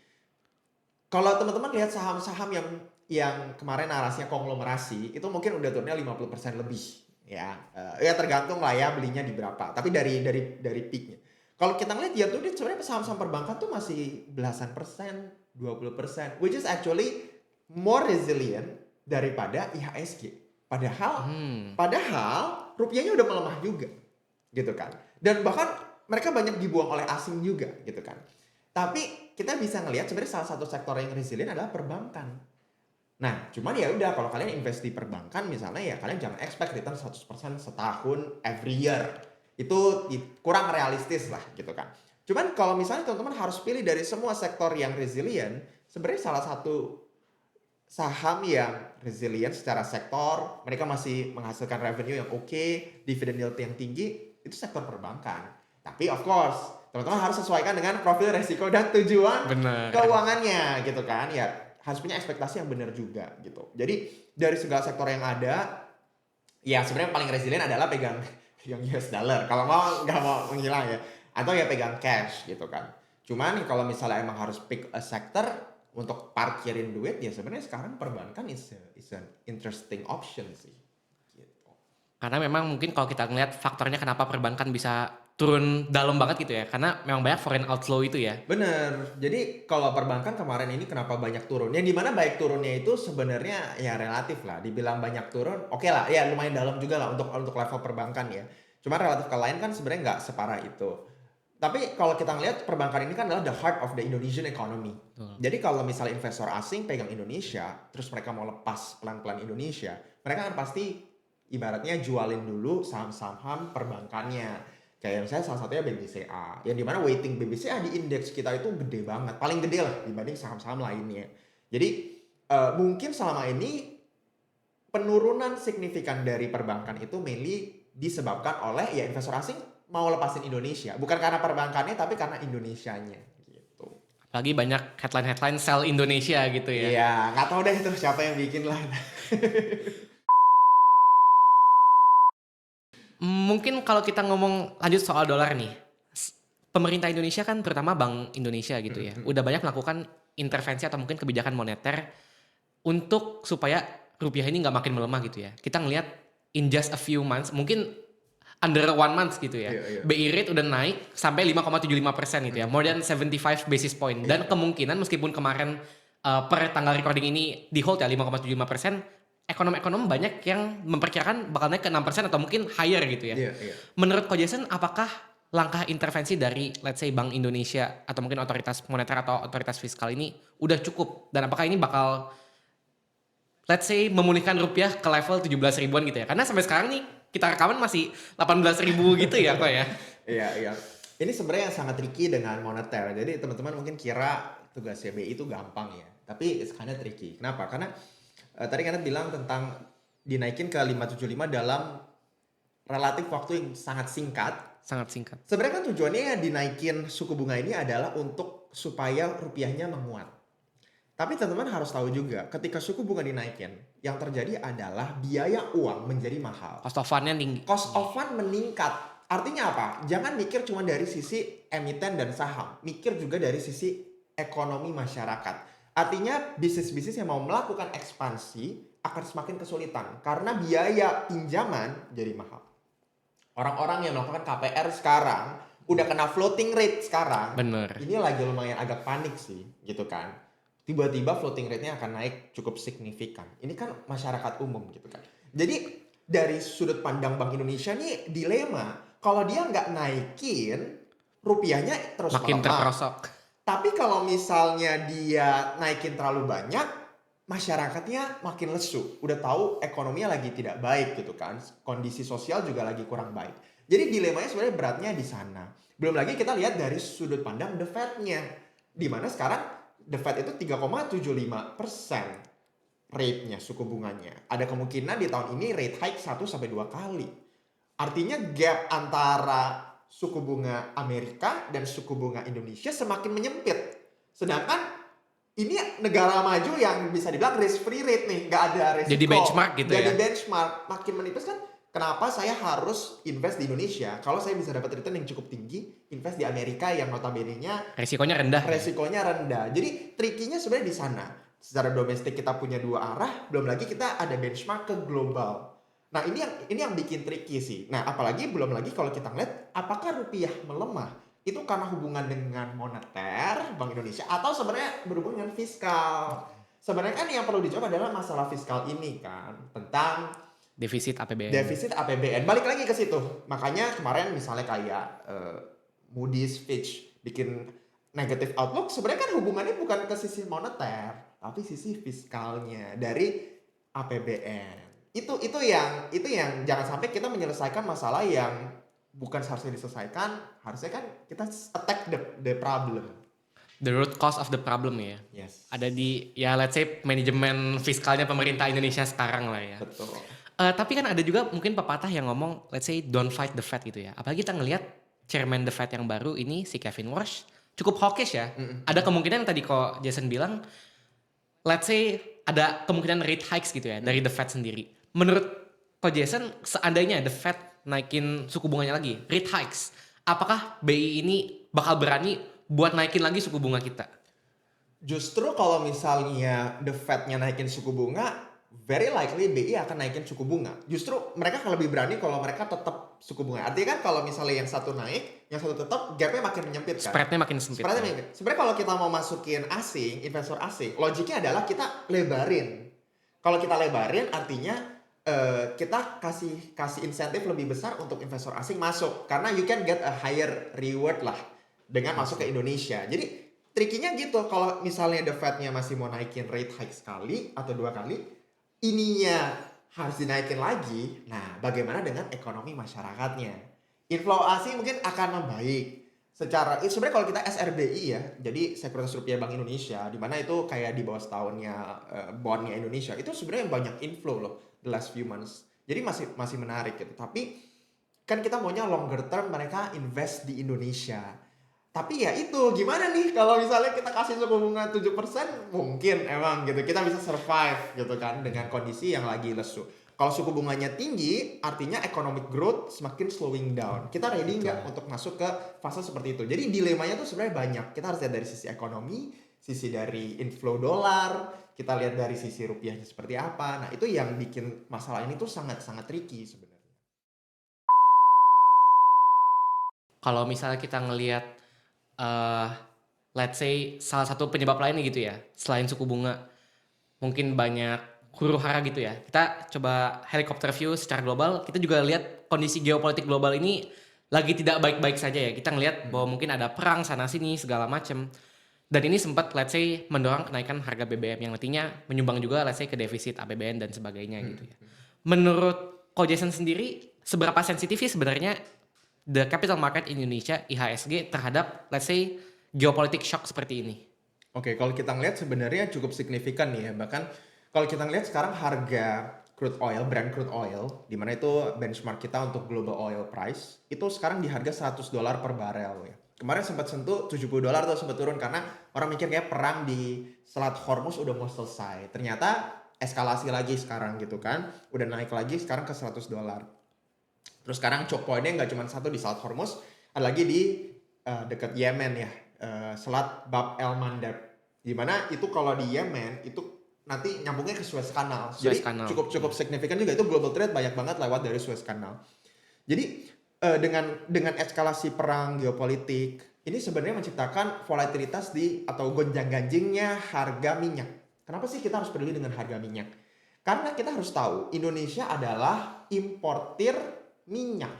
Kalau teman-teman lihat saham-saham yang kemarin narasinya konglomerasi, itu mungkin udah turunnya 50% lebih ya. Ya tergantung lah ya belinya di berapa. Tapi dari peaknya. Kalau kita ngeliat year to date sebenarnya saham-saham perbankan tuh masih belasan persen, 20%, which is actually more resilient daripada IHSG. Padahal rupiahnya udah melemah juga, gitu kan. Dan bahkan mereka banyak dibuang oleh asing juga, gitu kan. Tapi kita bisa ngelihat sebenarnya salah satu sektor yang resilient adalah perbankan. Nah, cuman ya udah kalau kalian invest di perbankan misalnya ya kalian jangan expect return 100% setahun every year. Itu kurang realistis lah gitu kan. Cuman kalau misalnya teman-teman harus pilih dari semua sektor yang resilient, sebenarnya salah satu saham yang resilient secara sektor, mereka masih menghasilkan revenue yang oke, dividend yield yang tinggi, itu sektor perbankan. Tapi of course, teman-teman harus sesuaikan dengan profil resiko dan tujuan keuangannya gitu kan. Ya harus punya ekspektasi yang benar juga gitu. Jadi dari segala sektor yang ada, ya sebenarnya paling resilient adalah pegang US dollar. Kalau nggak mau menghilang ya. Atau ya pegang cash gitu kan. Cuman kalau misalnya emang harus pick a sector untuk parkirin duit, ya sebenarnya sekarang perbankan is an interesting option sih. Gitu. Karena memang mungkin kalau kita ngeliat faktornya kenapa perbankan bisa turun dalam banget gitu ya, karena memang banyak foreign outflow itu ya. Bener, jadi kalau perbankan kemarin ini kenapa banyak turun? Yang dimana baik turunnya itu sebenarnya ya relatif lah, dibilang banyak turun, oke lah, ya lumayan dalam juga lah untuk level perbankan ya. Cuma relatif ke lain kan sebenarnya nggak separah itu. Tapi kalau kita ngelihat perbankan ini kan adalah the heart of the Indonesian economy. Jadi kalau misalnya investor asing pegang Indonesia, terus mereka mau lepas pelan-pelan Indonesia, mereka kan pasti ibaratnya jualin dulu saham-saham perbankannya. Kayak misalnya salah satunya BBCA, yang dimana weighting BBCA di indeks kita itu gede banget, paling gede lah dibanding saham-saham lainnya. Jadi mungkin selama ini penurunan signifikan dari perbankan itu mainly disebabkan oleh ya investor asing mau lepasin Indonesia, bukan karena perbankannya tapi karena Indonesianya gitu. Apalagi banyak headline sell Indonesia gitu ya. Iya, nggak tahu deh itu siapa yang bikin lah. Mungkin kalau kita ngomong lanjut soal dolar nih, pemerintah Indonesia kan terutama Bank Indonesia gitu ya, udah banyak melakukan intervensi atau mungkin kebijakan moneter untuk supaya rupiah ini nggak makin melemah gitu ya. Kita ngelihat in just a few months, mungkin under 1 month gitu ya, Iya, iya. BI rate udah naik sampai 5,75% gitu ya, more than 75 basis point. Dan kemungkinan meskipun kemarin per tanggal recording ini di hold ya 5,75%, ekonom-ekonom banyak yang memperkirakan bakal naik ke 6% atau mungkin higher gitu ya. Iya, iya. Menurut Ko Jason, apakah langkah intervensi dari let's say Bank Indonesia atau mungkin otoritas moneter atau otoritas fiskal ini udah cukup? Dan apakah ini bakal let's say memulihkan rupiah ke level 17 ribuan gitu ya? Karena sampai sekarang nih kita rekaman masih 18 ribu gitu ya kok ya? Iya, iya. Ini sebenarnya yang sangat tricky dengan moneter. Jadi teman-teman mungkin kira tugas BI itu gampang ya. Tapi it's kinda tricky. Kenapa? Karena tadi Kenneth bilang tentang dinaikin ke 575 dalam relatif waktu yang sangat singkat. Sangat singkat. Sebenarnya kan tujuannya dinaikin suku bunga ini adalah untuk supaya rupiahnya menguat. Tapi teman-teman harus tahu juga, ketika suku bunga dinaikin, yang terjadi adalah biaya uang menjadi mahal. Cost of fund-nya tinggi. Cost of fund meningkat. Artinya apa? Jangan mikir cuma dari sisi emiten dan saham. Mikir juga dari sisi ekonomi masyarakat. Artinya bisnis-bisnis yang mau melakukan ekspansi akan semakin kesulitan. Karena biaya pinjaman jadi mahal. Orang-orang yang melakukan KPR sekarang udah kena floating rate sekarang. Bener. Ini lagi lumayan agak panik sih, gitu kan. Tiba-tiba floating rate-nya akan naik cukup signifikan. Ini kan masyarakat umum gitu kan. Jadi dari sudut pandang Bank Indonesia nih dilema. Kalau dia nggak naikin, rupiahnya terus Makin melemah. terperosok. Tapi kalau misalnya dia naikin terlalu banyak, masyarakatnya makin lesu. Udah tahu ekonominya lagi tidak baik gitu kan. Kondisi sosial juga lagi kurang baik. Jadi dilemanya sebenarnya beratnya di sana. Belum lagi kita lihat dari sudut pandang The Fed-nya. Di mana sekarang The Fed itu 3,75% rate-nya, suku bunganya. Ada kemungkinan di tahun ini rate hike 1-2 kali. Artinya gap antara suku bunga Amerika dan suku bunga Indonesia semakin menyempit. Sedangkan ini negara maju yang bisa dibilang risk free rate nih, nggak ada resiko. Jadi benchmark gitu Jadi ya? benchmark, makin menipis kan. Kenapa saya harus invest di Indonesia? Kalau saya bisa dapat return yang cukup tinggi, invest di Amerika yang notabene-nya Resikonya rendah. resikonya rendah. Jadi trikinya sebenarnya di sana. Secara domestik kita punya dua arah, belum lagi kita ada benchmark ke global. Nah ini yang bikin tricky sih. Nah apalagi belum lagi kalau kita ngeliat apakah rupiah melemah itu karena hubungan dengan moneter Bank Indonesia atau sebenarnya berhubungan dengan fiskal. Sebenarnya kan yang perlu dijawab adalah masalah fiskal ini kan tentang Defisit APBN. defisit APBN. Balik lagi ke situ. Makanya kemarin misalnya kayak Moody's, Fitch bikin negative outlook, sebenarnya kan hubungannya bukan ke sisi moneter, tapi sisi fiskalnya dari APBN. Itu yang jangan sampai kita menyelesaikan masalah yang bukan seharusnya diselesaikan, harusnya kan kita attack the problem. The root cause of the problem ya. Yes. Ada di ya let's say manajemen fiskalnya pemerintah Indonesia sekarang lah ya. Betul. Tapi kan ada juga mungkin pepatah yang ngomong let's say don't fight the Fed gitu ya. Apalagi kita ngelihat chairman the Fed yang baru ini si Kevin Warsh cukup hawkish ya. Ada kemungkinan yang tadi kok Jason bilang let's say ada kemungkinan rate hikes gitu ya dari the Fed sendiri. Menurut kok Jason seandainya the Fed naikin suku bunganya lagi, rate hikes, apakah BI ini bakal berani buat naikin lagi suku bunga kita? Justru kalau misalnya the Fed-nya naikin suku bunga, very likely BI akan naikin suku bunga. Justru mereka akan lebih berani kalau mereka tetap suku bunga. Artinya kan kalau misalnya yang satu naik, yang satu tetap, gapnya makin menyempit kan. Spreadnya makin sempit. Spreadnya makin sempit. Sebenarnya kalau kita mau masukin asing, investor asing, logiknya adalah kita lebarin. Kalau kita lebarin artinya kita kasih insentif lebih besar untuk investor asing masuk. Karena you can get a higher reward lah dengan masuk ke Indonesia. Jadi trikinya gitu, kalau misalnya the Fed-nya masih mau naikin rate hike sekali atau 2 kali, ininya harus dinaikin lagi. Nah, bagaimana dengan ekonomi masyarakatnya? Inflow asing mungkin akan membaik. Sebenarnya kalau kita SRBI ya, jadi Sekuritas Rupiah Bank Indonesia, di mana itu kayak di bawah setahunnya bondnya Indonesia, itu sebenarnya banyak inflow loh the last few months. Jadi masih menarik gitu. Tapi kan kita maunya longer term mereka invest di Indonesia. Tapi ya itu gimana nih kalau misalnya kita kasih suku bunga 7%, mungkin emang gitu kita bisa survive gitu kan dengan kondisi yang lagi lesu. Kalau suku bunganya tinggi, artinya economic growth semakin slowing down. Kita ready nggak untuk masuk ke fase seperti itu? Jadi dilemanya tuh sebenarnya banyak. Kita harus lihat dari sisi ekonomi, sisi dari inflow dolar, kita lihat dari sisi rupiahnya seperti apa. Nah itu yang bikin masalah ini tuh sangat-sangat tricky sebenarnya. Kalau misalnya kita ngelihat let's say salah satu penyebab lainnya gitu ya, selain suku bunga, mungkin banyak huru hara gitu ya. Kita coba helikopter view secara global, kita juga lihat kondisi geopolitik global ini lagi tidak baik-baik saja ya. Kita ngelihat bahwa mungkin ada perang sana sini segala macam. Dan ini sempat let's say mendorong kenaikan harga BBM yang nantinya menyumbang juga let's say ke defisit APBN dan sebagainya gitu ya. Menurut Ko Jason sendiri, seberapa sensitif sih sebenarnya the capital market Indonesia IHSG terhadap let's say geopolitik shock seperti ini? Oke, kalau kita ngeliat sebenarnya cukup signifikan nih ya. Bahkan kalau kita ngeliat sekarang harga crude oil, Brent crude oil, di mana itu benchmark kita untuk global oil price, itu sekarang di harga $100 per barel ya. Kemarin sempat sentuh $70 tuh sempat turun karena orang mikir kayak perang di Selat Hormuz udah mau selesai. Ternyata eskalasi lagi sekarang gitu kan. Udah naik lagi sekarang ke $100. Terus sekarang choke point-nya nggak cuma satu di Selat Hormuz, ada lagi di dekat Yemen ya. Selat Bab el Mandeb, dimana itu kalau di Yemen itu nanti nyambungnya ke Suez Canal. Jadi cukup signifikan juga, itu global trade banyak banget lewat dari Suez Canal. Jadi dengan eskalasi perang geopolitik ini sebenarnya menciptakan volatilitas atau gonjang-ganjingnya harga minyak. Kenapa sih kita harus peduli dengan harga minyak? Karena kita harus tahu Indonesia adalah importir minyak.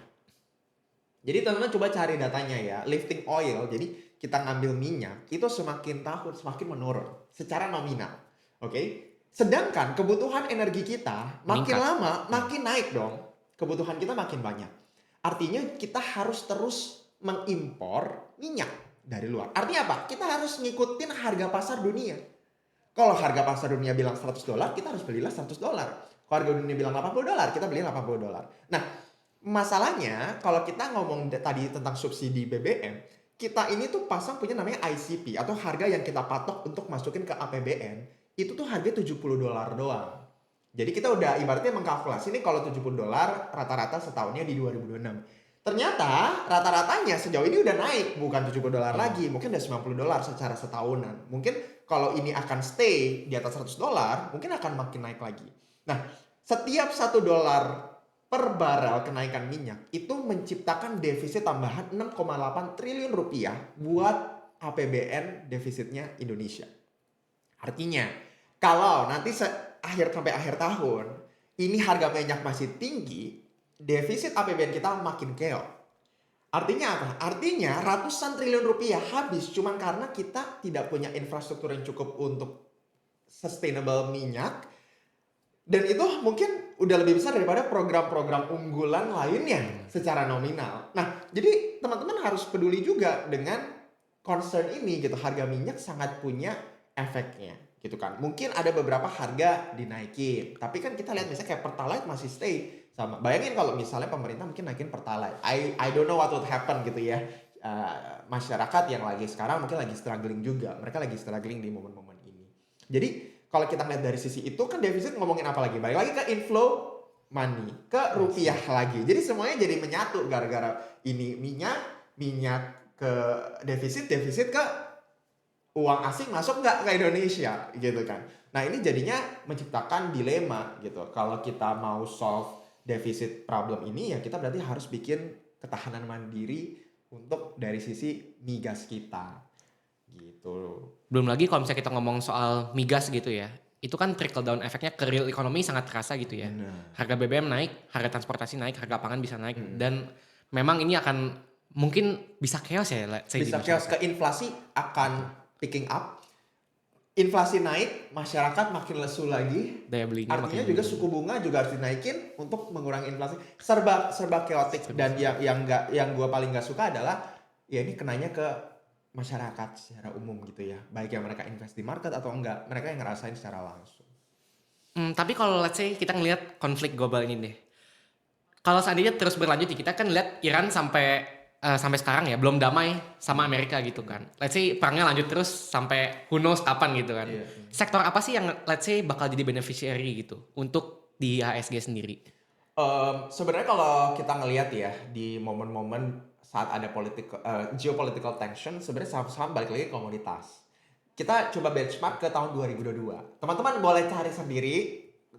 Jadi teman-teman coba cari datanya ya, lifting oil. Jadi kita ngambil minyak itu semakin tahun semakin menurun secara nominal. Oke. Sedangkan kebutuhan energi kita makin lama makin naik dong. Kebutuhan kita makin banyak. Artinya kita harus terus mengimpor minyak dari luar. Artinya apa? Kita harus ngikutin harga pasar dunia. Kalau harga pasar dunia bilang $100, kita harus belilah $100. Kalau harga dunia bilang $80, kita beli $80. Nah, masalahnya kalau kita ngomong tadi tentang subsidi BBM, kita ini tuh pasang punya namanya ICP atau harga yang kita patok untuk masukin ke APBN, itu tuh harga $70 doang. Jadi kita udah ibaratnya mengkalkulasi nih kalau $70 rata-rata setahunnya di 2026. Ternyata rata-ratanya sejauh ini udah naik, bukan $70 lagi, mungkin udah $90 secara setahunan. Mungkin kalau ini akan stay di atas $100, mungkin akan makin naik lagi. Nah, setiap $1 per barel kenaikan minyak itu menciptakan defisit tambahan 6,8 triliun rupiah buat APBN defisitnya Indonesia. Artinya kalau nanti sampai akhir tahun ini harga minyak masih tinggi, defisit APBN kita makin keok. Artinya apa? Artinya ratusan triliun rupiah habis cuman karena kita tidak punya infrastruktur yang cukup untuk sustainable minyak. Dan itu mungkin udah lebih besar daripada program-program unggulan lainnya secara nominal. Nah, jadi teman-teman harus peduli juga dengan concern ini gitu. Harga minyak sangat punya efeknya gitu kan. Mungkin ada beberapa harga dinaikin. Tapi kan kita lihat misalnya kayak Pertalite masih stay sama. Bayangin kalau misalnya pemerintah mungkin naikin Pertalite. I don't know what would happen gitu ya. Masyarakat yang lagi sekarang mungkin lagi struggling juga. Mereka lagi struggling di momen-momen ini. Jadi kalau kita lihat dari sisi itu kan defisit ngomongin apa lagi? Balik lagi ke inflow money, ke rupiah lagi. Jadi semuanya jadi menyatu gara-gara ini minyak ke defisit ke uang asing masuk nggak ke Indonesia gitu kan. Nah ini jadinya menciptakan dilema gitu. Kalau kita mau solve defisit problem ini ya kita berarti harus bikin ketahanan mandiri untuk dari sisi migas kita. Gitu. Belum lagi kalau misalnya kita ngomong soal migas gitu ya, itu kan trickle down efeknya ke real economy sangat terasa gitu ya. Harga BBM naik, harga transportasi naik, harga pangan bisa naik. Dan memang ini akan mungkin bisa chaos ya. Bisa chaos, ke inflasi akan picking up. Inflasi naik, masyarakat makin lesu lagi. Daya belinya artinya juga suku bunga juga harus dinaikin untuk mengurangi inflasi. Serba chaotic. Dan yang gue paling gak suka adalah ya ini kenanya ke masyarakat secara umum gitu ya, baik yang mereka invest di market atau enggak, mereka yang ngerasain secara langsung. Tapi kalau let's say kita ngelihat konflik global ini deh, kalau seandainya terus berlanjut, kita kan lihat Iran sampai sekarang ya belum damai sama Amerika gitu kan. Let's say perangnya lanjut terus sampai who knows kapan gitu kan. Sektor apa sih yang let's say bakal jadi beneficiary gitu untuk di IHSG sendiri? Sebenarnya kalau kita ngelihat ya di momen-momen saat ada geopolitical tension, sebenarnya saham-saham balik lagi ke komoditas. Kita coba benchmark ke tahun 2022. Teman-teman boleh cari sendiri,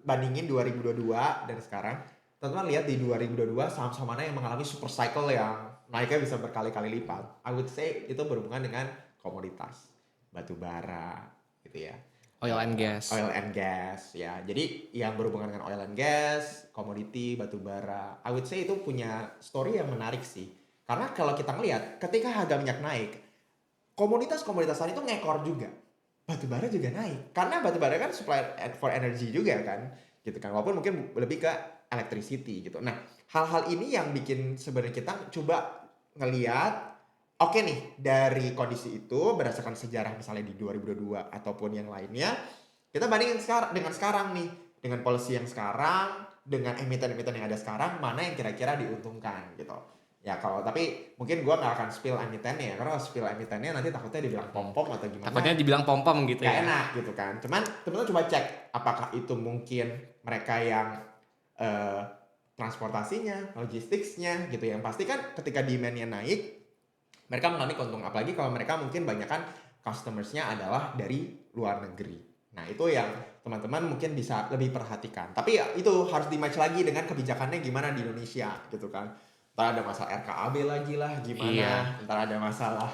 bandingin 2022 dan sekarang. Teman-teman lihat di 2022 saham-saham mana yang mengalami super cycle yang naiknya bisa berkali-kali lipat. I would say itu berhubungan dengan komoditas, batu bara, gitu ya. Oil and gas. Oil and gas ya. Jadi yang berhubungan dengan oil and gas, komoditi, batu bara, I would say itu punya story yang menarik sih. Karena kalau kita ngelihat ketika harga minyak naik, komoditas-komoditas lain itu ngekor juga. Batu bara juga naik. Karena batu bara kan supply for energy juga kan. Gitu kan. Walaupun mungkin lebih ke electricity gitu. Nah, hal-hal ini yang bikin sebenarnya kita coba ngelihat oke nih, dari kondisi itu berdasarkan sejarah misalnya di 2022 ataupun yang lainnya, kita bandingin dengan sekarang nih, dengan policy yang sekarang, dengan emiten-emiten yang ada sekarang, mana yang kira-kira diuntungkan gitu. Ya kalau tapi mungkin gua nggak akan spill emitennya ya, karena kalau spill emitennya nanti takutnya dibilang pom-pom atau gimana. Takutnya dibilang pom-pom gitu Gak ya. enak gitu kan. Cuman teman-teman coba cek apakah itu mungkin mereka yang transportasinya, logisticsnya gitu ya. Yang pasti kan ketika demand-nya naik, mereka mengalami keuntungan. Apalagi kalau mereka mungkin banyak kan customersnya adalah dari luar negeri. Nah itu yang teman-teman mungkin bisa lebih perhatikan. Tapi ya itu harus di-match lagi dengan kebijakannya gimana di Indonesia gitu kan. Ntar ada masalah RKAB lagi lah gimana. Iya. Ntar ada masalah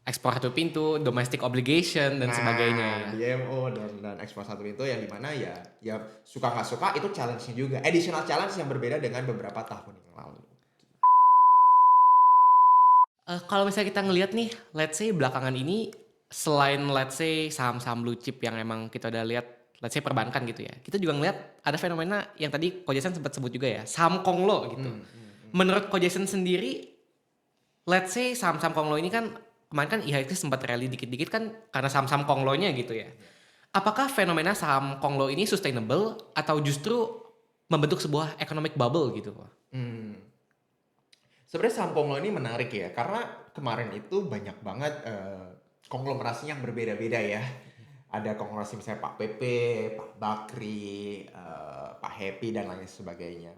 Ekspor satu pintu, domestic obligation dan sebagainya ya. DMO dan ekspor satu pintu yang dimana ya suka nggak suka itu challenge-nya juga. Additional challenge yang berbeda dengan beberapa tahun yang lalu. Kalau misalnya kita ngelihat nih, let's say belakangan ini selain let's say saham-saham blue chip yang emang kita udah lihat, let's say perbankan gitu ya, kita juga ngelihat ada fenomena yang tadi Ko Jason sempat sebut juga ya, saham Konglo gitu. Menurut Ko Jason sendiri, let's say saham-saham Konglo ini kan kemarin kan IHSG sempat rally dikit-dikit kan karena saham-saham Konglonya gitu ya. Apakah fenomena saham Konglo ini sustainable atau justru membentuk sebuah economic bubble gitu? Sebenarnya saham Konglo ini menarik ya, karena kemarin itu banyak banget konglomerasi yang berbeda-beda ya. Ada konglomerasi misalnya Pak PP, Pak Bakri, Pak Happy dan lain sebagainya.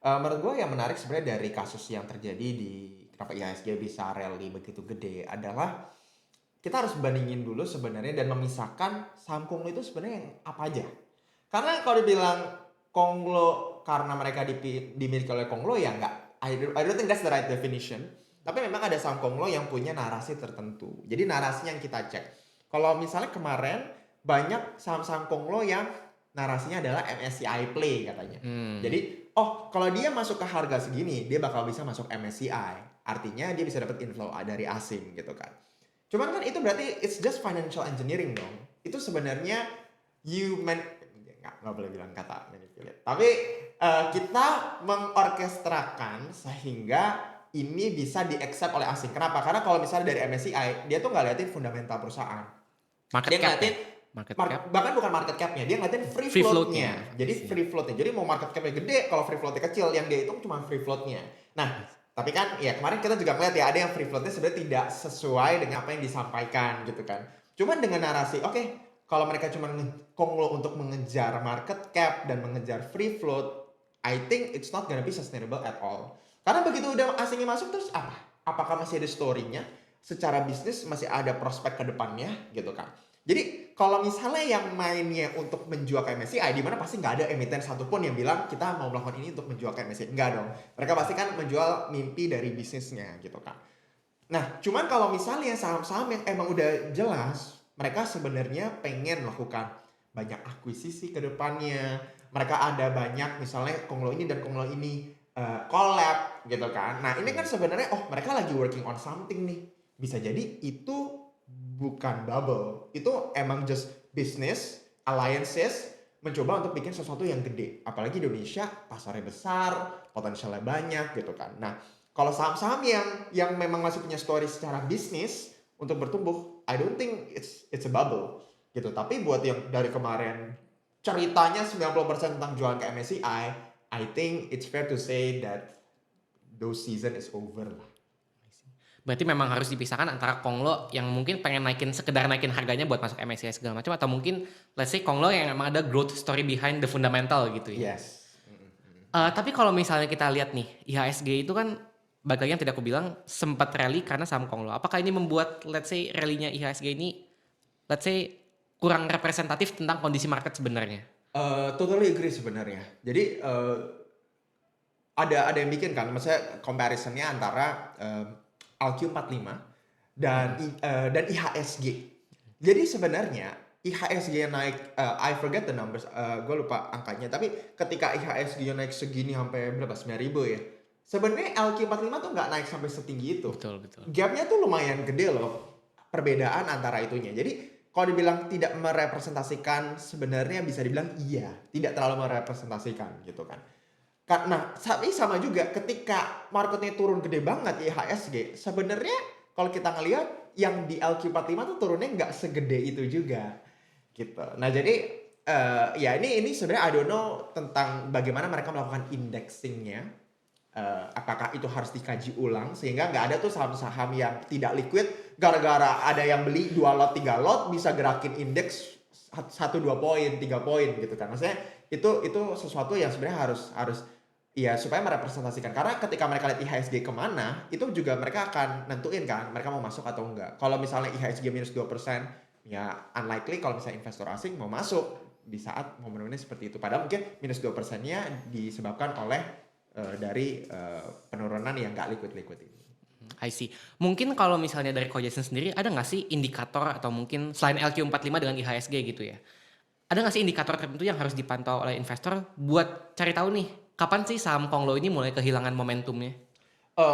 Menurut gue yang menarik sebenarnya dari kasus yang terjadi di kenapa IHSG bisa rally begitu gede adalah kita harus bandingin dulu sebenarnya dan memisahkan saham Konglo itu sebenarnya yang apa aja. Karena kalau dibilang Konglo karena mereka dimiliki oleh Konglo ya enggak. I don't think that's the right definition. Tapi memang ada saham Konglo yang punya narasi tertentu. Jadi narasinya yang kita cek. Kalau misalnya kemarin banyak saham-saham Konglo yang narasinya adalah MSCI play katanya. Jadi kalau dia masuk ke harga segini, dia bakal bisa masuk MSCI. Artinya dia bisa dapat inflow dari asing gitu kan. Cuman kan itu berarti it's just financial engineering dong. Itu sebenarnya nggak boleh bilang kata manipulate. Tapi kita mengorkestrakan sehingga ini bisa di-accept oleh asing. Kenapa? Karena kalau misalnya dari MSCI, dia tuh nggak liatin fundamental perusahaan. Market cap. Bahkan bukan market cap-nya, dia ngeliatin free float-nya. Jadi free float-nya. Jadi mau market cap-nya gede, kalau free float-nya kecil, yang dia hitung cuma free float-nya. Nah, tapi kan ya kemarin kita juga ngeliat ya ada yang free float-nya sebenarnya tidak sesuai dengan apa yang disampaikan gitu kan. Cuman dengan narasi, kalau mereka cuma Konglo untuk mengejar market cap dan mengejar free float, I think it's not gonna be sustainable at all. Karena begitu udah asingnya masuk terus apa? Apakah masih ada story-nya? Secara bisnis masih ada prospek ke depannya gitu kan. Jadi kalau misalnya yang mainnya untuk menjual ke MSCI, di mana pasti nggak ada emiten satupun yang bilang kita mau melakukan ini untuk menjual ke MSCI. Nggak dong. Mereka pasti kan menjual mimpi dari bisnisnya gitu kan. Nah, cuman kalau misalnya saham-saham yang emang udah jelas, mereka sebenarnya pengen melakukan banyak akuisisi ke depannya. Mereka ada banyak misalnya Konglo ini dan Konglo ini collab gitu kan. Nah, ini kan sebenarnya mereka lagi working on something nih. Bisa jadi itu bukan bubble. Itu emang just business, alliances, mencoba untuk bikin sesuatu yang gede. Apalagi Indonesia, pasarnya besar, potensialnya banyak gitu kan. Nah, kalau saham-saham yang memang masih punya story secara bisnis untuk bertumbuh, I don't think it's a bubble gitu. Tapi buat yang dari kemarin ceritanya 90% tentang jualan ke MSCI, I think it's fair to say that those season is over lah. Berarti memang harus dipisahkan antara Konglo yang mungkin pengen sekedar naikin harganya buat masuk MSCI segala macam, atau mungkin let's say Konglo yang emang ada growth story behind the fundamental gitu ya. Yes. Tapi kalau misalnya kita lihat nih, IHSG itu kan balik lagi yang tidak aku bilang sempat rally karena saham Konglo. Apakah ini membuat let's say rally-nya IHSG ini let's say kurang representatif tentang kondisi market sebenarnya? Totally agree sebenarnya. Jadi ada yang bikin kan, maksudnya comparisonnya antara LQ45 dan IHSG. Jadi sebenarnya IHSG naik, I forget the numbers, gue lupa angkanya. Tapi ketika IHSG naik segini sampai berapa? 9.000 ya. Sebenarnya LQ45 tuh nggak naik sampai setinggi itu. Betul. Gapnya tuh lumayan gede loh, perbedaan antara itunya. Jadi kalau dibilang tidak merepresentasikan, sebenarnya bisa dibilang iya, tidak terlalu merepresentasikan gitu kan. Karena sama juga ketika marketnya turun gede banget IHSG, sebenarnya kalau kita ngelihat yang di LQ45 tuh turunnya nggak segede itu juga gitu. Nah jadi ya ini sebenarnya I don't know tentang bagaimana mereka melakukan indexingnya. Apakah itu harus dikaji ulang sehingga nggak ada tuh saham-saham yang tidak liquid gara-gara ada yang beli 2 lot 3 lot bisa gerakin indeks 1 2 poin 3 poin gitu kan. Maksudnya itu sesuatu yang sebenarnya harus ya supaya merepresentasikan, karena ketika mereka lihat IHSG kemana itu juga mereka akan nentuin kan mereka mau masuk atau enggak. Kalau misalnya IHSG minus 2% ya unlikely kalau misalnya investor asing mau masuk di saat momennya seperti itu, padahal mungkin minus 2%-nya disebabkan oleh dari penurunan yang nggak liquid ini. I see. Mungkin kalau misalnya dari Ko Jason sendiri ada nggak sih indikator atau mungkin selain LQ45 dengan IHSG gitu ya? Ada nggak sih indikator tertentu yang harus dipantau oleh investor buat cari tahu nih kapan sih saham Konglo ini mulai kehilangan momentumnya?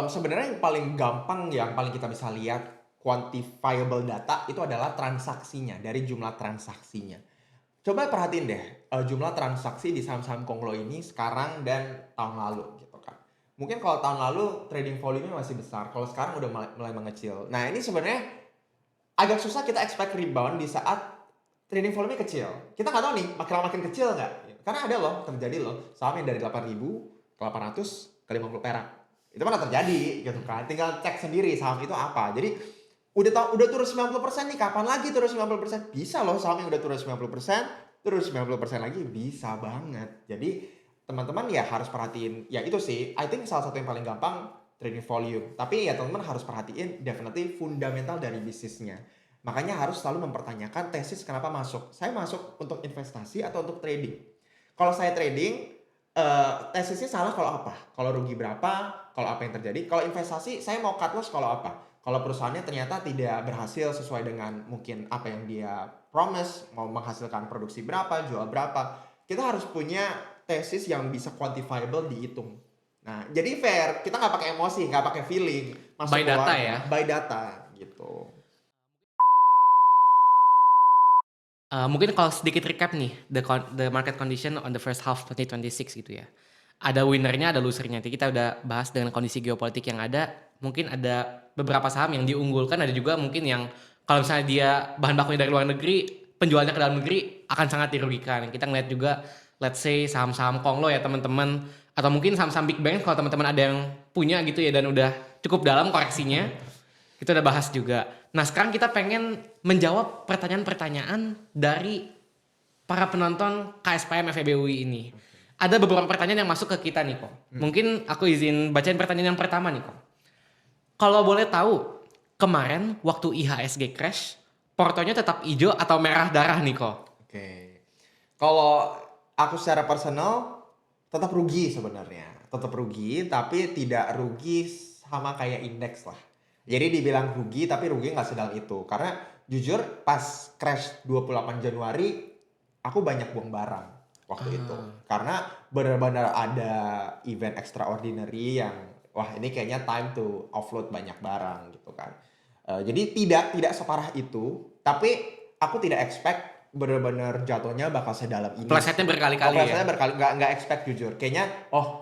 Sebenarnya yang paling gampang yang paling kita bisa lihat quantifiable data itu adalah transaksinya, dari jumlah transaksinya. Coba perhatiin deh jumlah transaksi di saham-saham Konglo ini sekarang dan tahun lalu gitu kan. Mungkin kalau tahun lalu trading volume masih besar, kalau sekarang udah mulai mengecil. Nah ini sebenarnya agak susah kita expect rebound di saat trading volume kecil. Kita nggak tahu nih makin kecil nggak. Karena ada loh, terjadi loh saham yang dari 8.000 ke 800 ke 50 perak. Itu mana terjadi gitu kan. Tinggal cek sendiri saham itu apa. Jadi udah turun 90% nih, kapan lagi turun 90%? Bisa loh saham yang udah turun 90%, turun 90% lagi bisa banget. Jadi teman-teman ya harus perhatiin, ya itu sih, I think salah satu yang paling gampang trading volume. Tapi ya teman-teman harus perhatiin definitely fundamental dari bisnisnya. Makanya harus selalu mempertanyakan tesis kenapa masuk. Saya masuk untuk investasi atau untuk trading? Kalau saya trading, tesisnya salah kalau apa? Kalau rugi berapa? Kalau apa yang terjadi? Kalau investasi, saya mau cut loss kalau apa? Kalau perusahaannya ternyata tidak berhasil sesuai dengan mungkin apa yang dia promise, mau menghasilkan produksi berapa, jual berapa, kita harus punya tesis yang bisa quantifiable dihitung. Nah, jadi fair, kita nggak pakai emosi, nggak pakai feeling, By data ya? By data gitu. Mungkin kalau sedikit recap nih the market condition on the first half 2026 gitu ya. Ada winnernya, ada losernya. Nanti kita udah bahas dengan kondisi geopolitik yang ada. Mungkin ada beberapa saham yang diunggulkan, ada juga mungkin yang kalau misalnya dia bahan bakunya dari luar negeri, penjualnya ke dalam negeri akan sangat dirugikan. Kita ngeliat juga let's say saham-saham Konglo ya teman-teman, atau mungkin saham-saham big bank kalau teman-teman ada yang punya gitu ya dan udah cukup dalam koreksinya. Kita udah bahas juga. Nah sekarang kita pengen menjawab pertanyaan-pertanyaan dari para penonton KSPM FEBUI ini. Ada beberapa pertanyaan yang masuk ke kita nih kok. Mungkin aku izin bacain pertanyaan yang pertama nih kok. Kalau boleh tahu, kemarin waktu IHSG crash, portonya tetap hijau atau merah darah nih kok? Oke. Kalau aku secara personal tetap rugi sebenarnya. Tetap rugi, tapi tidak rugi sama kayak indeks lah. Jadi dibilang rugi, tapi rugi nggak sedalam itu. Karena jujur pas crash 28 Januari, aku banyak buang barang waktu itu. Karena benar-benar ada event extraordinary yang, wah ini kayaknya time to offload banyak barang gitu kan. Jadi tidak separah itu, tapi aku tidak expect benar-benar jatuhnya bakal sedalam ini. Plesetnya berkali-kali ya? Plesetnya nggak expect jujur. Kayaknya,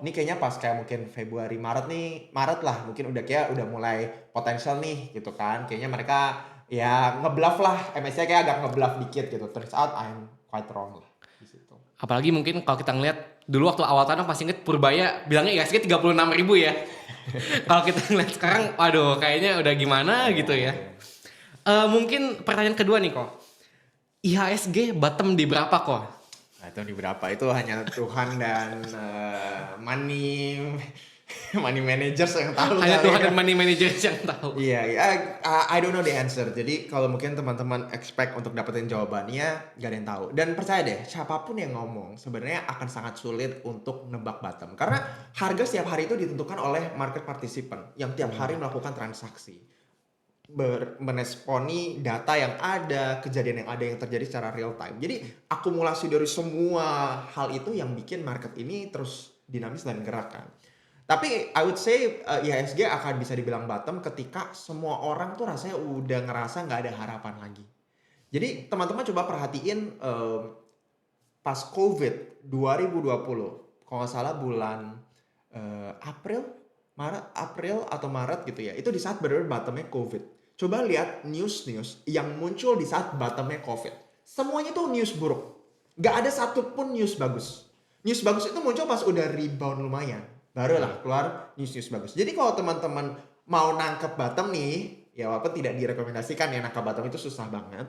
ini kayaknya pas kayak mungkin Februari, Maret lah. Mungkin udah mulai potensial nih gitu kan. Kayaknya mereka ya ngebluff lah. MSCI kayak agak ngebluff dikit gitu. Turns out I'm quite wrong lah di situ. Apalagi mungkin kalau kita ngeliat dulu waktu awal tanam masih inget Purbaya bilangnya IHSG 36.000 ya. Kalau kita ngeliat sekarang, waduh kayaknya udah gimana gitu ya. Mungkin pertanyaan kedua nih kok. IHSG bottom di berapa kok? Nah, itu di berapa? Itu hanya Tuhan dan money managers yang tahu. Hanya kali Tuhan ya. dan money managers yang tahu. Iya, I don't know the answer. Jadi kalau mungkin teman-teman expect untuk dapetin jawabannya, gak ada yang tahu. Dan percaya deh, siapapun yang ngomong sebenarnya akan sangat sulit untuk nebak bottom. Karena harga setiap hari itu ditentukan oleh market participant yang tiap hari melakukan transaksi. Meresponi data yang ada, kejadian yang ada yang terjadi secara real time. Jadi akumulasi dari semua hal itu yang bikin market ini terus dinamis dan gerak kan. Tapi I would say IHSG akan bisa dibilang bottom ketika semua orang tuh rasanya udah ngerasa nggak ada harapan lagi. Jadi teman-teman coba perhatiin pas COVID 2020, kalau nggak salah bulan April atau Maret gitu ya, itu di saat benar-benar bottomnya COVID. Coba lihat news yang muncul di saat bottomnya COVID. Semuanya tuh news buruk. Nggak ada satupun news bagus. News bagus itu muncul pas udah rebound lumayan. Barulah keluar news bagus. Jadi kalau teman-teman mau nangkep bottom nih, ya walaupun tidak direkomendasikan ya, nangkep bottom itu susah banget.